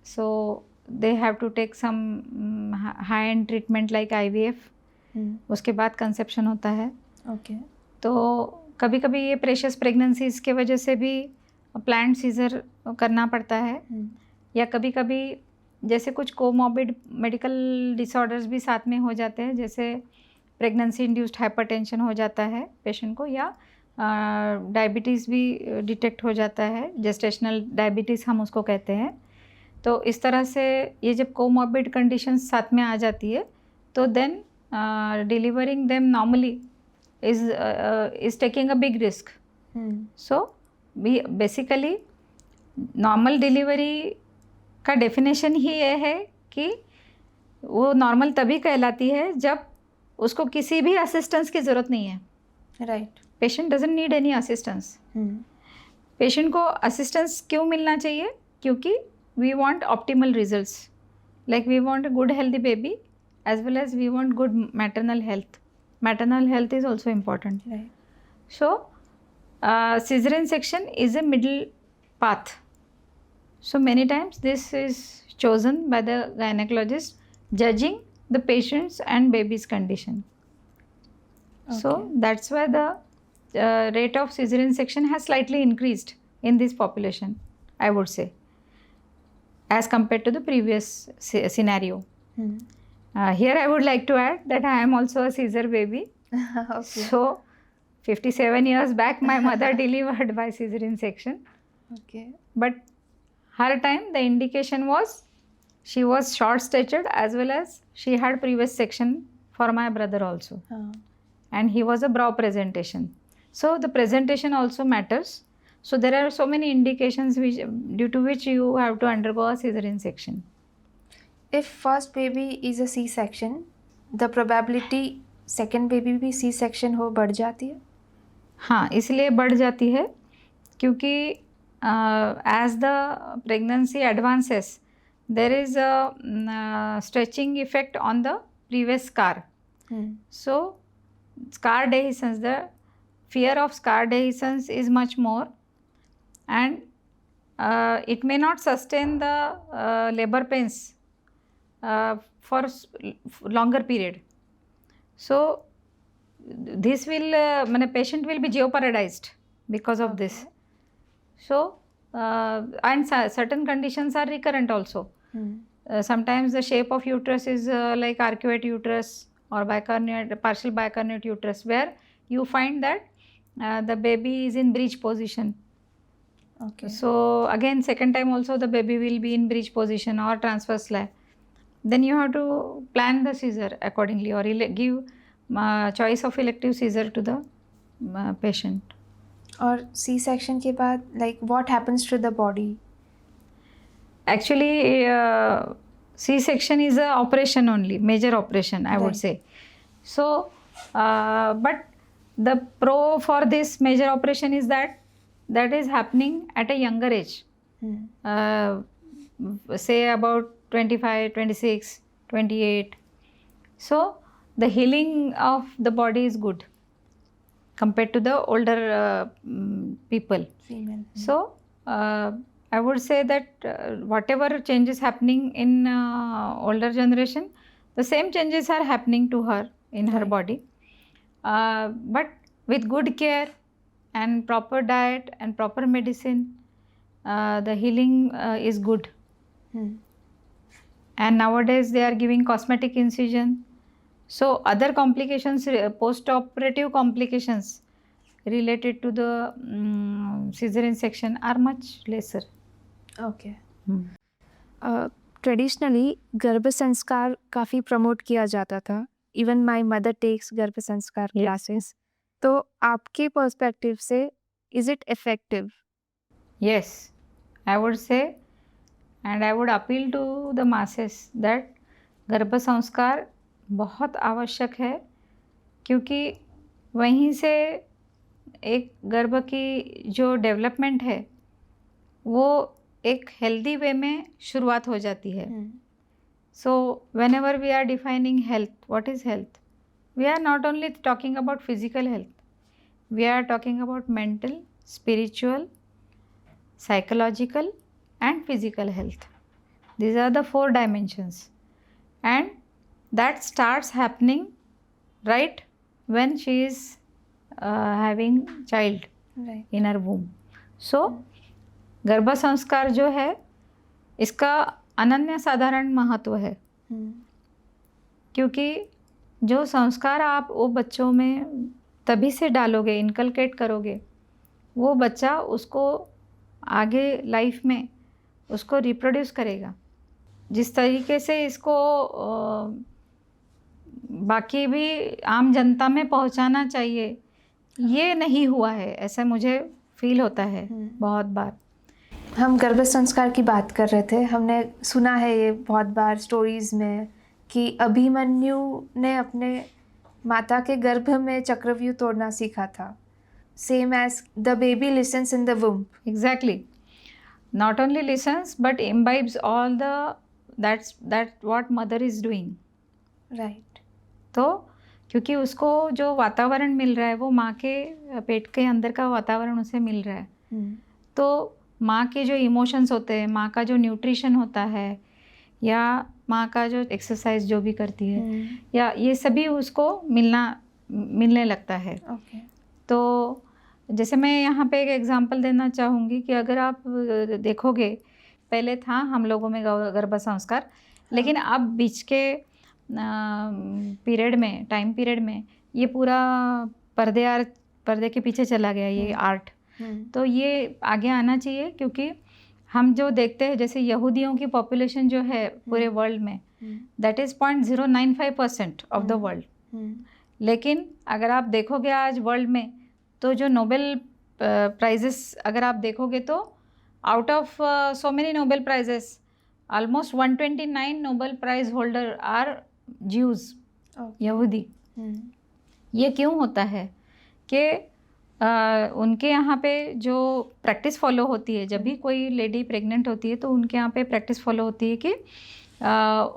So they have to take some high end treatment like IVF. उसके बाद कंसेप्शन होता है. Okay. तो कभी कभी ये प्रेशस प्रेगनेंसीज के वजह से भी प्लान्ड सीजर करना पड़ता है. या कभी कभी जैसे कुछ कोमॉर्बिड मेडिकल डिसऑर्डर्स भी साथ में हो जाते हैं, जैसे प्रेगनेंसी इंड्यूस्ड हाइपरटेंशन हो जाता है पेशेंट को, या डायबिटीज़ भी डिटेक्ट हो जाता है, जेस्टेशनल डायबिटीज़ हम उसको कहते हैं. तो इस तरह से ये जब कोमॉर्बिड कंडीशंस साथ में आ जाती है तो then delivering them normally is taking a big risk. So basically normal delivery का डेफिनेशन ही ये है कि वो नॉर्मल तभी कहलाती है जब उसको किसी भी असिस्टेंस की ज़रूरत नहीं है. Right. Patient doesn't need any assistance. Patient को असिस्टेंस क्यों मिलना चाहिए? क्योंकि we want optimal results, like we want a good healthy baby as well as we want good maternal health. Maternal health is also important. Right. So cesarean section is a middle path. So many times this is chosen by the gynecologist judging the patient's and baby's condition. So that's why the rate of cesarean section has slightly increased in this population, I would say, as compared to the previous scenario. Here I would like to add that I am also a Caesar baby. Okay. So 57 years back my mother delivered by cesarean section, Okay. but her time the indication was she was short statured as well as she had previous section for my brother also, and he was a brow presentation. So the presentation also matters. So there are so many indications which due to which you have to undergo a cesarean section. If first baby is a C-section, the probability second baby भी C-section हो बढ़ जाती है? हाँ, इसलिए बढ़ जाती है क्योंकि as the pregnancy advances there is a stretching effect on the previous scar. So scar dehiscence, the fear of scar dehiscence is much more, and it may not sustain the labor pains for longer period. So this will patient will be jeopardized because of this. So and certain conditions are recurrent also. Sometimes the shape of uterus is like arcuate uterus or bicornuate, partial bicornuate uterus, where you find that the baby is in breech position. Okay. So again second time also the baby will be in breech position or transverse lie. Then you have to plan the seizure accordingly or give choice of elective seizure to the patient. और C-section के बाद like what happens to the body? Actually C-section is a operation only, major operation I would say. So but the pro for this major operation is that is happening at a younger age. Say about 25, 26, 28. So the healing of the body is good compared to the older people. Female. So I would say that whatever changes happening in older generation, the same changes are happening to her in her body, but with good care and proper diet and proper medicine, the healing is good. And nowadays they are giving cosmetic incision. So other complications, post-operative complications related to the cesarean section are much lesser. Okay. Traditionally गर्भ संस्कार काफ़ी promote किया जाता था. Even my mother takes गर्भ संस्कार Yes. Classes. तो आपके पर्सपेक्टिव से is it effective? Yes, I would say, and I would appeal to the masses that गर्भ संस्कार बहुत आवश्यक है, क्योंकि वहीं से एक गर्भ की जो डेवलपमेंट है वो एक हेल्दी वे में शुरुआत हो जाती है। So whenever we are defining health, what is health? We are not only talking about physical health, we are talking about mental, spiritual, psychological and physical health. These are the 4 dimensions, and that starts happening right when she is having child right. in her womb. So गर्भ संस्कार जो है इसका अनन्य साधारण महत्व है, क्योंकि जो संस्कार आप वो बच्चों में तभी से डालोगे, इनकलकेट करोगे, वो बच्चा उसको आगे लाइफ में उसको रिप्रोड्यूस करेगा। जिस तरीके से इसको बाकी भी आम जनता में पहुंचाना चाहिए, ये नहीं हुआ है, ऐसा मुझे फील होता है बहुत बार। हम गर्भ संस्कार की बात कर रहे थे, हमने सुना है ये बहुत बार स्टोरीज में कि अभिमन्यु ने अपने माता के गर्भ में चक्रव्यूह तोड़ना सीखा था। Same as the baby listens in the womb. Exactly. Not only listens but imbibes all the that what mother is doing. Right. तो क्योंकि उसको जो वातावरण मिल रहा है वो माँ के पेट के अंदर का वातावरण उसे मिल रहा है। तो माँ के जो इमोशंस होते हैं, माँ का जो न्यूट्रिशन होता है, या माँ का जो एक्सरसाइज जो भी करती है, या ये सभी उसको मिलने लगता है। ओके। तो जैसे मैं यहाँ पे एक एग्जांपल देना चाहूँगी कि अगर आप देखोगे, पहले था हम लोगों में गर्भ संस्कार, लेकिन अब बीच के टाइम पीरियड में ये पूरा पर्दे के पीछे चला गया ये आर्ट। तो ये आगे आना चाहिए, क्योंकि हम जो देखते हैं जैसे यहूदियों की पॉपुलेशन जो है पूरे वर्ल्ड में, that is 0.095% of the world. लेकिन अगर आप देखोगे आज वर्ल्ड में, तो जो नोबेल प्राइजेस अगर आप देखोगे, तो out of so many Nobel prizes, almost 129 Nobel prize holder are Jews, यहूदी। ये क्यों होता है कि उनके यहाँ पे जो प्रैक्टिस फॉलो होती है, जब भी कोई लेडी प्रेग्नेंट होती है तो उनके यहाँ पे प्रैक्टिस फॉलो होती है कि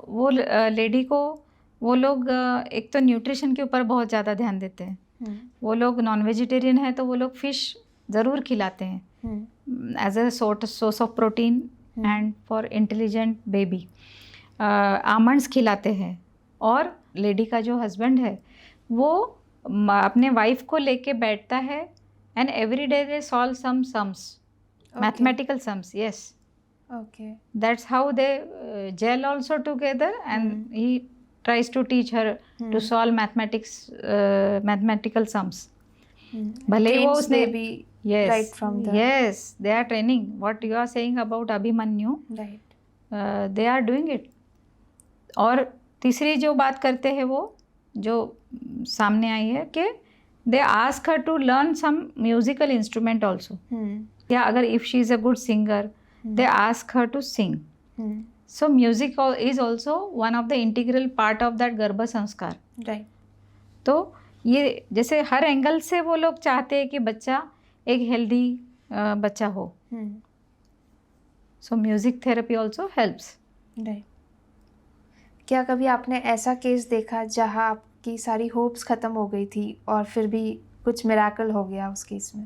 वो लेडी को वो लोग एक तो न्यूट्रिशन के ऊपर बहुत ज़्यादा ध्यान देते हैं। वो लोग नॉन वेजिटेरियन है तो वो लोग फ़िश ज़रूर खिलाते हैं as a source of protein and for intelligent baby. Almonds खिलाते हैं, और लेडी का जो हस्बैंड है वो अपने वाइफ को लेके बैठता है, and every day they solve some sums, mathematical sums. Yes, okay. that's how they gel also together, and he tries to teach her to solve mathematical sums. भले ही वो उसने भी yes right from the yes they are training what you are saying about Abhimanyu, right. they are doing it. और तीसरी जो बात करते हैं वो जो सामने आई है कि they ask her to learn some musical instrument also. या अगर if she is a good singer, they ask her to sing. So music is also one of the integral part of that गर्भ संस्कार. Right. तो ये जैसे हर angle से वो लोग चाहते हैं कि बच्चा एक हेल्दी बच्चा हो. So music therapy also helps. Right. क्या कभी आपने ऐसा केस देखा जहाँ आपकी सारी होप्स ख़त्म हो गई थी और फिर भी कुछ मिराकल हो गया उस केस में?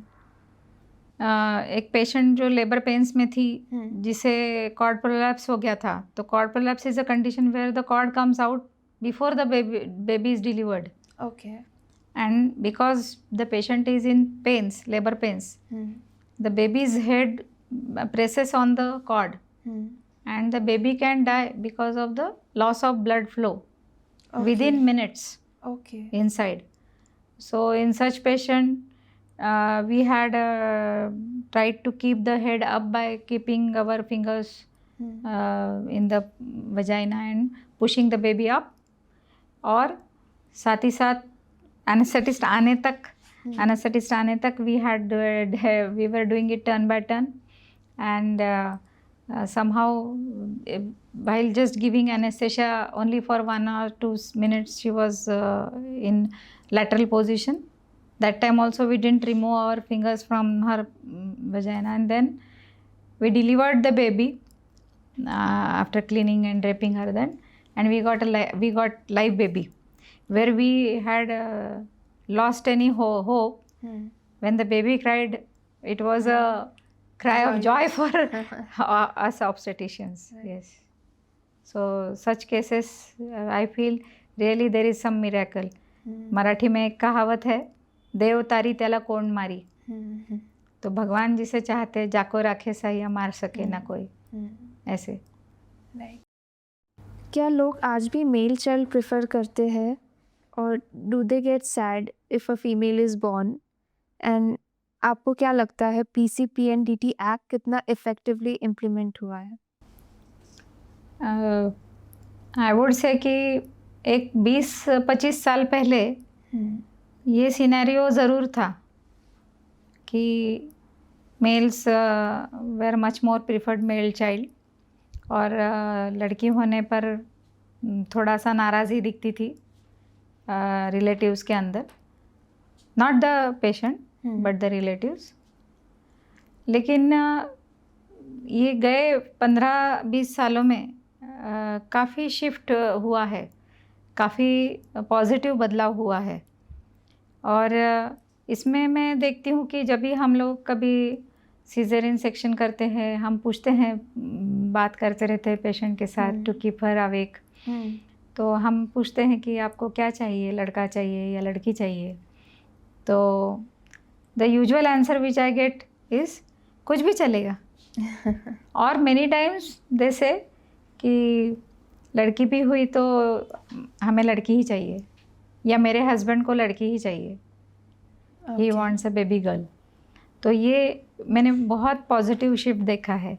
एक पेशेंट जो लेबर पेन्स में थी, जिसे कॉर्ड प्रोलैप्स हो गया था. तो cord prolapse is a condition where the cord comes out before the baby is delivered. Okay. And because the patient is in pains, labour pains, the baby's head presses on the cord and the baby can die because of the loss of blood flow within minutes inside. So in such patient we had tried to keep the head up by keeping our fingers in the vagina and pushing the baby up, or साथ ही साथ anaesthetist आने तक we were doing it turn by turn, and somehow while just giving anesthesia only for 1 or 2 minutes, she was in lateral position. That time also we didn't remove our fingers from her vagina, and then we delivered the baby after cleaning and draping her then, and we got live baby, where we had lost any hope. When the baby cried, it was a cry of joy for us obstetricians. Yes. So such cases, I feel really there is some miracle. Marathi में एक कहावत है, देव तारी त्याला कोण मारी. तो भगवान जिसे चाहते जाको राखे सहिया, मार सके ना कोई. ऐसे. क्या लोग आज भी मेल चाइल्ड प्रेफर करते हैं, और do they get sad if a female is born? And आपको क्या लगता है PCPNDT एक्ट कितना इफ़ेक्टिवली इम्प्लीमेंट हुआ है? आई वुड से कि एक 20-25 साल पहले ये सिनेरियो ज़रूर था कि males were much more preferred male child, और लड़की होने पर थोड़ा सा नाराज़गी दिखती थी रिलेटिव्स के अंदर, not the patient but the relatives. लेकिन ये गए 15-20 सालों में काफ़ी शिफ्ट हुआ है, काफ़ी पॉजिटिव बदलाव हुआ है. और इसमें मैं देखती हूँ कि जब भी हम लोग कभी सीजरियन सेक्शन करते हैं, हम पूछते हैं, बात करते रहते हैं पेशेंट के साथ टू कीप हर अवेक. तो हम पूछते हैं कि आपको क्या चाहिए, लड़का चाहिए या लड़की चाहिए? तो the usual answer which I get is कुछ भी चलेगा. और मेनी टाइम्स दे से कि लड़की भी हुई तो हमें लड़की ही चाहिए, या मेरे हस्बैंड को लड़की ही चाहिए. He wants a baby girl. तो ये मैंने बहुत पॉजिटिव शिफ्ट देखा है.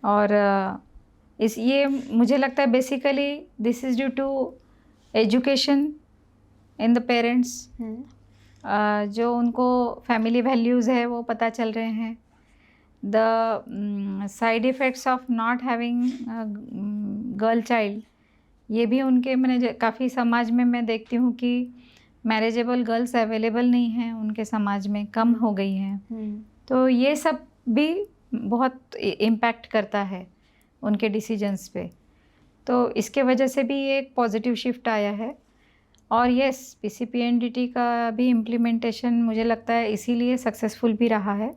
और ये मुझे लगता है basically this is due to education in the parents. जो उनको फैमिली वैल्यूज़ है वो पता चल रहे हैं. The side effects of not having girl child, ये भी उनके, मैंने काफ़ी समाज में मैं देखती हूँ कि मैरिजेबल गर्ल्स अवेलेबल नहीं हैं उनके समाज में, कम हो गई हैं. तो ये सब भी बहुत इम्पैक्ट करता है उनके डिसीजंस पे. तो इसके वजह से भी एक पॉजिटिव शिफ्ट आया है. और यस, PCPNDT का भी इम्प्लीमेंटेशन मुझे लगता है इसीलिए सक्सेसफुल भी रहा है,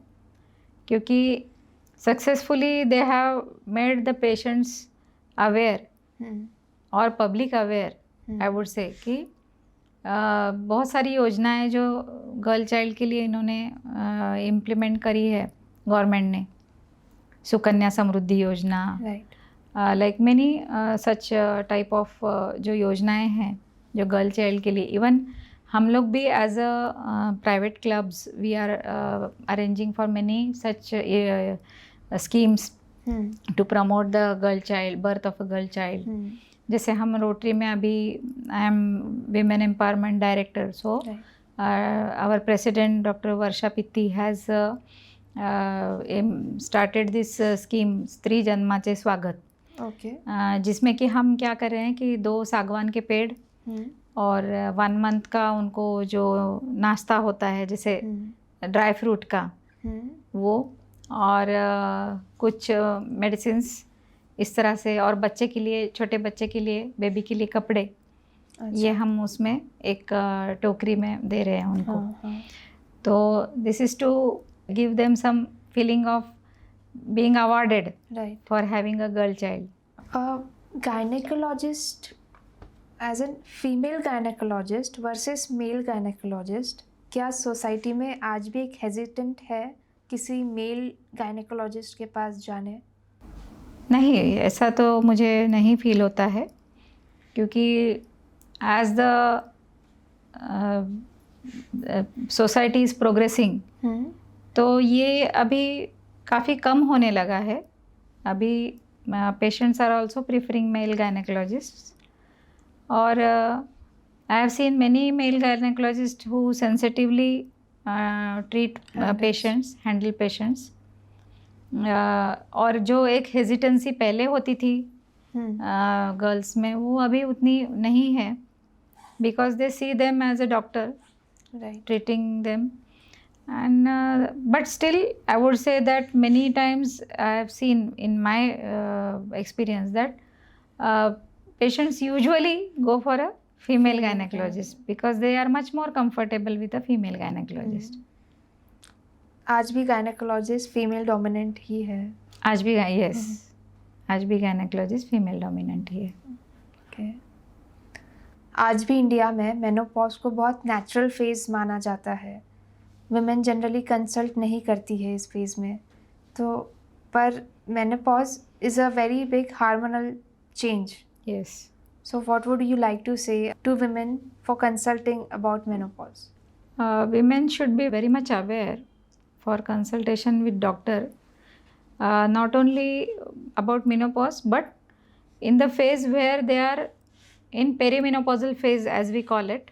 क्योंकि successfully they have made the patients aware और public aware. I would say कि बहुत सारी योजनाएं जो गर्ल चाइल्ड के लिए इन्होंने इम्प्लीमेंट करी है गवर्नमेंट ने, सुकन्या समृद्धि योजना, like many such type of जो योजनाएं हैं जो गर्ल चाइल्ड के लिए. इवन हम लोग भी as a private clubs we are arranging for many such schemes to promote the girl child, birth of a girl child. जैसे हम रोटरी में अभी I am women empowerment director, so our president doctor Varsha Pitti has started this scheme स्त्री जन्माचे स्वागत. जिसमें कि हम क्या कर रहे हैं कि 2 सागवान के पेड़ और 1 मंथ का उनको जो नाश्ता होता है जैसे ड्राई फ्रूट का वो, और कुछ मेडिसिन्स इस तरह से, और बच्चे के लिए, छोटे बच्चे के लिए, बेबी के लिए कपड़े, ये हम उसमें एक टोकरी में दे रहे हैं उनको. तो this is to give them some feeling of being awarded for having a girl child. Gynaecologist as an female gynaecologist versus male gynaecologist, क्या सोसाइटी में आज भी एक हेजिटेंट है किसी मेल गायनेकोलॉजिस्ट के पास जाने? नहीं, ऐसा तो मुझे नहीं फील होता है, क्योंकि as the society is progressing तो ये अभी काफ़ी कम होने लगा है. अभी patients are also preferring male gynaecologist. और I have seen many male gynecologists who sensitively treat handle patients. और जो एक हेजिटेंसी पहले होती थी गर्ल्स में, वो अभी उतनी नहीं है, because they see them as a doctor treating them. And but still I would say that many times I have seen in my experience that patients usually go for a female gynecologist because they are much more comfortable with a female gynecologist. आज भी gynaecologist female dominant ही है? आज भी, yes, आज भी gynaecologist female dominant ही है. Okay. आज भी इंडिया में मेनोपॉज को बहुत नेचुरल फेज़ माना जाता है. वुमेन जनरली कंसल्ट नहीं करती है इस फेज़ में, तो पर menopause is a very big hormonal change. Yes. So what would you like to say to women for consulting about menopause? Women should be very much aware for consultation with doctor, not only about menopause but in the phase where they are in perimenopausal phase, as we call it,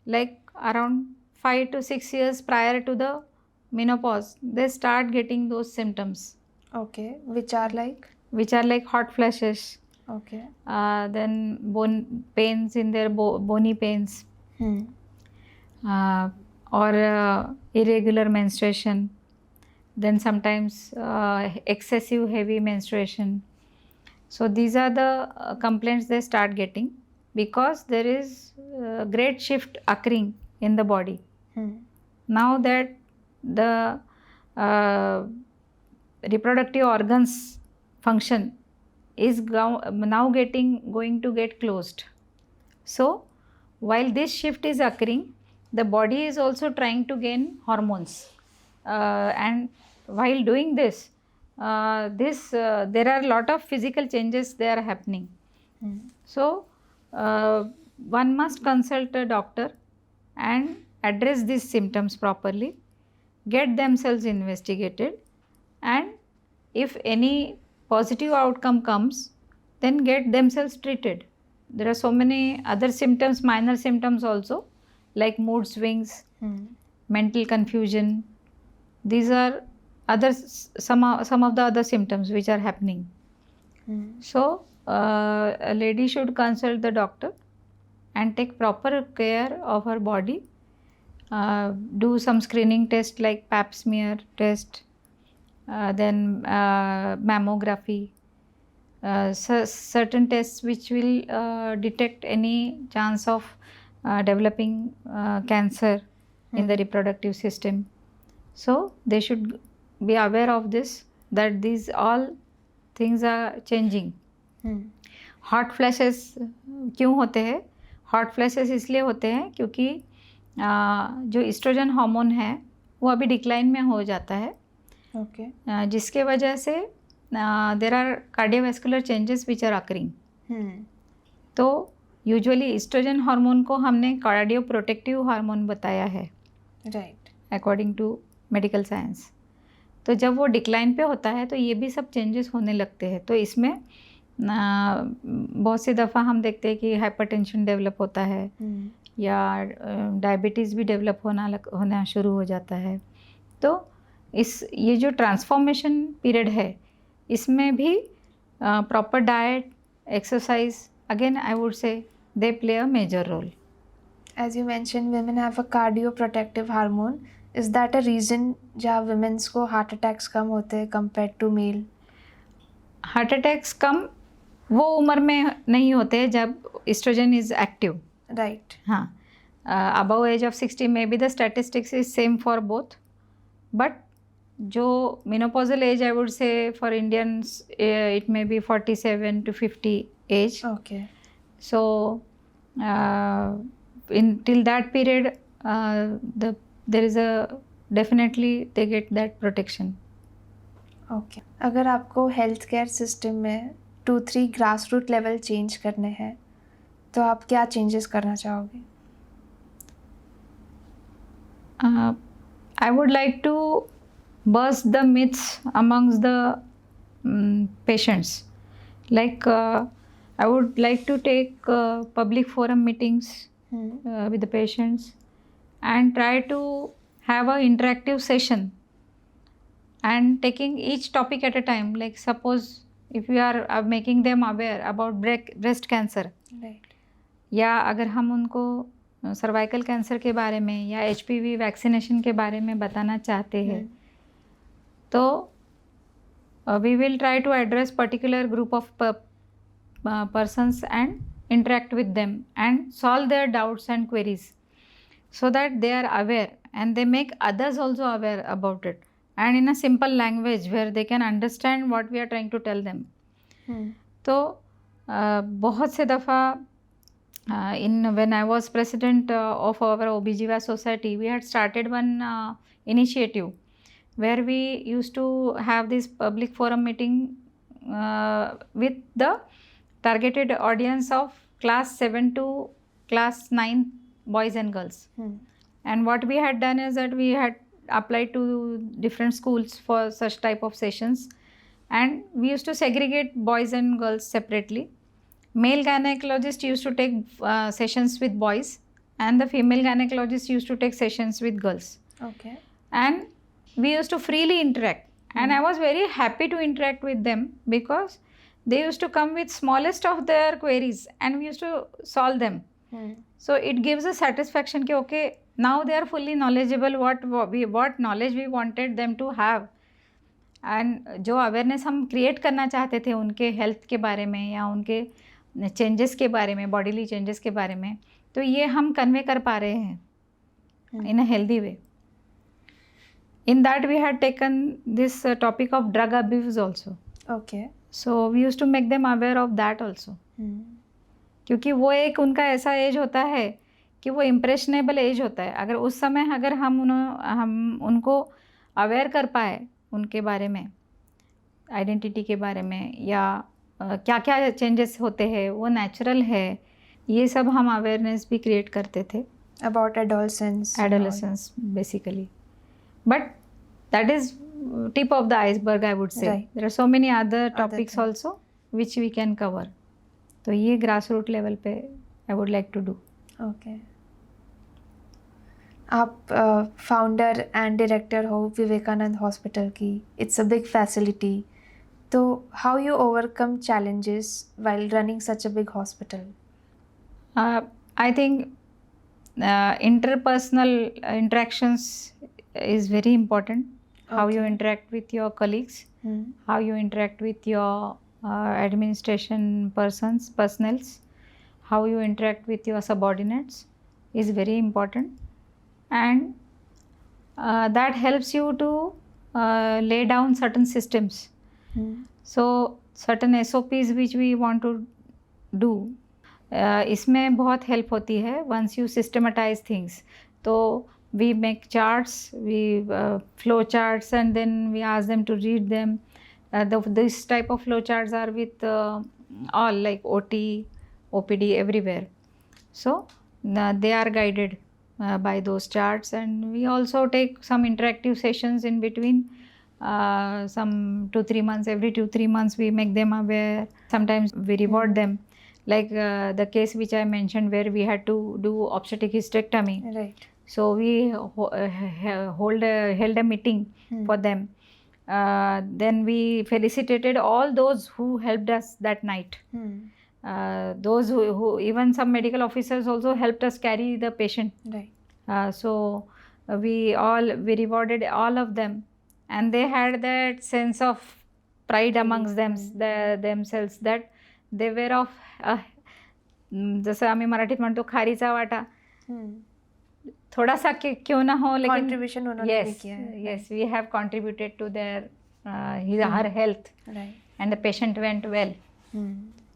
like around 5 to 6 years prior to the menopause, they start getting those symptoms. Okay, which are like? Which are like hot flashes. Okay. Then bone pains in their bony pains. Or irregular menstruation. Then sometimes excessive heavy menstruation. So these are the complaints they start getting because there is a great shift occurring in the body. Now that the reproductive organs function is now going to get closed. So while this shift is occurring, the body is also trying to gain hormones, and while doing this, there are a lot of physical changes they are happening. So one must consult a doctor and address these symptoms properly, get themselves investigated, and if any positive outcome comes, then get themselves treated. There are so many other symptoms, minor symptoms also, like mood swings, mental confusion. These are some of the other symptoms which are happening. So a lady should consult the doctor and take proper care of her body. Do some screening test like pap smear test, then mammography, certain tests which will detect any chance of developing cancer in the reproductive system. So they should be aware of this, that these all things are changing. Hot flashes क्यों होते हैं? Hot flashes इसलिए होते हैं क्योंकि जो oestrogen hormone है वो अभी डिक्लाइन में हो जाता है. जिसके वजह से there are cardiovascular changes which are occurring. तो यूजुअली इस्ट्रोजन हार्मोन को हमने कार्डियो प्रोटेक्टिव हार्मोन बताया है, right, according to medical science. तो जब वो डिक्लाइन पे होता है तो ये भी सब चेंजेस होने लगते हैं. तो इसमें बहुत सी दफ़ा हम देखते हैं कि हाइपरटेंशन डेवलप होता है या डायबिटीज़ भी डेवलप होना शुरू हो जाता है. तो ये जो ट्रांसफॉर्मेशन पीरियड है इसमें भी proper diet, exercise, again I would say they play a major role. As you mentioned, women have a cardioprotective hormone. Is that a reason जहाँ women's को heart attacks कम होते हैं compared to male? Heart attacks कम वो उम्र में नहीं होते जब एस्ट्रोजन इज एक्टिव. राइट. हाँ, above age of 60 may be the statistics is same for both. But जो menopausal age I would say for Indians it may be 47 to 50 age. Okay. So in till that period there is a definitely they get that protection. Okay. अगर आपको health care system में 2-3 grass root level change करने हैं तो आप क्या changes करना चाहोगे? I would like to burst the myths amongst the patients. Like I would like to take public forum meetings with the patients, and try to have a interactive session and taking each topic at a time. Like suppose if we are making them aware about breast cancer, Right. या अगर हम उनको cervical cancer के बारे में या HPV vaccination के बारे में बताना चाहते हैं, तो we will try to address particular group of persons and interact with them and solve their doubts and queries, so that they are aware and they make others also aware about it, and in a simple language where they can understand what we are trying to tell them. तो बहुत से दफ़ा when I was president of our OBGYN society, we had started one initiative where we used to have this public forum meeting with the targeted audience of class 7 to class 9 boys and girls. And what we had done is that we had applied to different schools for such type of sessions, and we used to segregate boys and girls separately. Male gynecologist used to take sessions with boys, and the female gynecologist used to take sessions with girls. Okay. And we used to freely interact, and I was very happy to interact with them because they used to come with smallest of their queries and we used to solve them. So it gives a satisfaction कि okay, now they are fully knowledgeable what knowledge we wanted them to have, and जो awareness हम create करना चाहते थे उनके health के बारे में या उनके चेंजेस के बारे में, बॉडीली चेंजेस के बारे में, तो ये हम कन्वे कर पा रहे हैं in a healthy way. In that we had taken this topic of drug abuse also. Okay. So we used to make them aware of that also. क्योंकि वो एक उनका ऐसा एज होता है कि वो इम्प्रेशनेबल एज होता है. अगर उस समय अगर हम उनको अवेयर कर पाए उनके बारे में, आइडेंटिटी के बारे में, या क्या क्या चेंजेस होते हैं, वो नेचुरल है, ये सब हम अवेयरनेस भी क्रिएट करते थे. About adolescence. Adolescence basically. But that is tip of the iceberg, I would say. Right. There are so many other topics things. also which we can cover. तो ये grassroots level पे I would like to do. Okay. आप founder and director हो Vivekananda hospital की. It's a big facility. तो how you overcome challenges while running such a big hospital? I think interpersonal interactions is very important. How you interact with your colleagues, how you interact with your administration personnels, how you interact with your subordinates is very important, and that helps you to lay down certain systems. So certain SOPs which we want to do, इसमें बहुत help होती है once you systematize things. तो we make charts, we flow charts, and then we ask them to read them. This type of flow charts are with all like OT, OPD, everywhere. So they are guided by those charts, and we also take some interactive sessions in between. Some 2-3 months, every 2-3 months we make them aware. Sometimes we reward them, like the case which I mentioned where we had to do obstetric hysterectomy. Right. So we held a meeting for them. Then we felicitated all those who helped us that night. Those who even some medical officers also helped us carry the patient. Right. So we rewarded all of them, and they had that sense of pride amongst themselves that they were of जसं आम्ही मराठीत म्हणतो खारीचा वाटा, थोड़ा सा क्यों ना हो, लेकिन कंट्रीब्यूशन उन्होंने भी किया है. yes, we have contributed to their her health, Right. and the patient went well.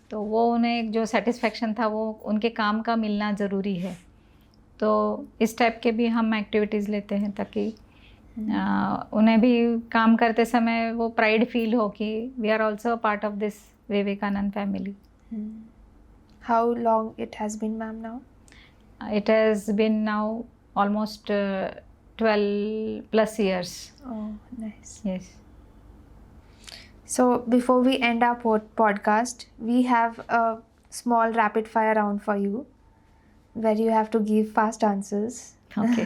तो वो उन्हें एक जो सेटिस्फेक्शन था वो उनके काम का मिलना ज़रूरी है. तो इस टाइप के भी हम एक्टिविटीज़ लेते हैं ताकि उन्हें भी काम करते समय वो प्राइड फील हो कि we are also part of this Vivekananda family. How long it has been, ma'am, now? It has been now almost 12 plus years. Oh, nice. Yes. So before we end our podcast, we have a small rapid fire round for you. where you have to give fast answers. Okay.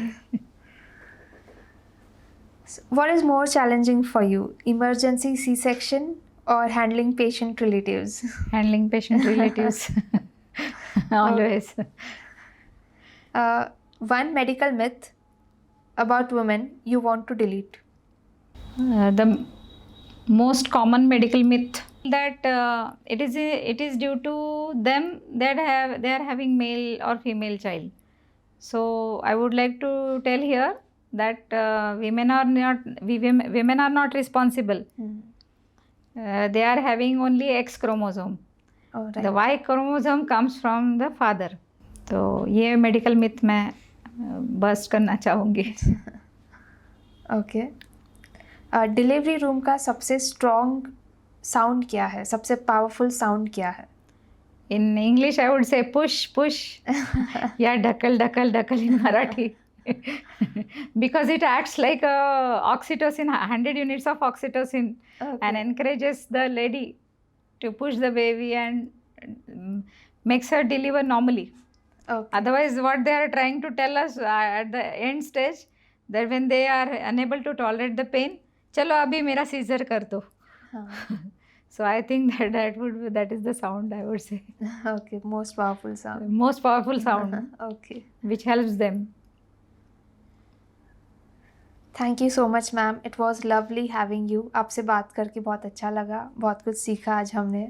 So what is more challenging for you, emergency C-section or handling patient relatives? Handling patient relatives. Always. One medical myth about women you want to delete. The most common medical myth that it is due to them that they are having male or female child. So I would like to tell here that women are not responsible. They are having only X chromosome. Oh, right. The Y chromosome comes from the father. तो ये medical myth मैं bast करना चाहूँगी. Okay. Delivery room का सबसे strong sound क्या है, सबसे पावरफुल साउंड क्या है? In English I would say push या ढकल in Marathi. Because it acts like oxytocin, 100 units of oxytocin. Okay. And encourages the lady to push the baby and makes her deliver normally. Okay. Otherwise, what they are trying to tell us at the end stage, that when they are unable to tolerate the pain, chalo abhi mera Caesar kar do. So I think that is the sound I would say. Okay, most powerful sound. Most powerful sound. Okay. Which helps them. Thank you so much ma'am. It was lovely having you. आपसे बात करके बहुत अच्छा लगा, बहुत कुछ सीखा आज हमने.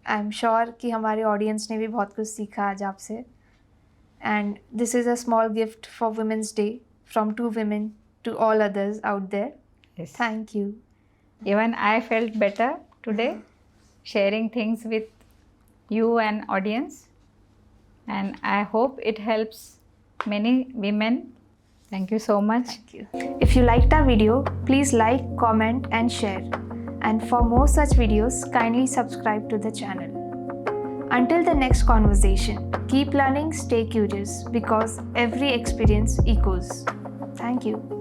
आई एम श्योर कि हमारे ऑडियंस ने भी बहुत कुछ सीखा आज आपसे. And this is a small gift for women's day from 2 women to all others out there. Yes. Thank you. Even I felt better today sharing things with you and audience, and I hope it helps many women. Thank you so much. Thank you. If you liked our video, please like, comment and share. And for more such videos, kindly subscribe to the channel. Until the next conversation, keep learning, stay curious, because every experience echoes. Thank you.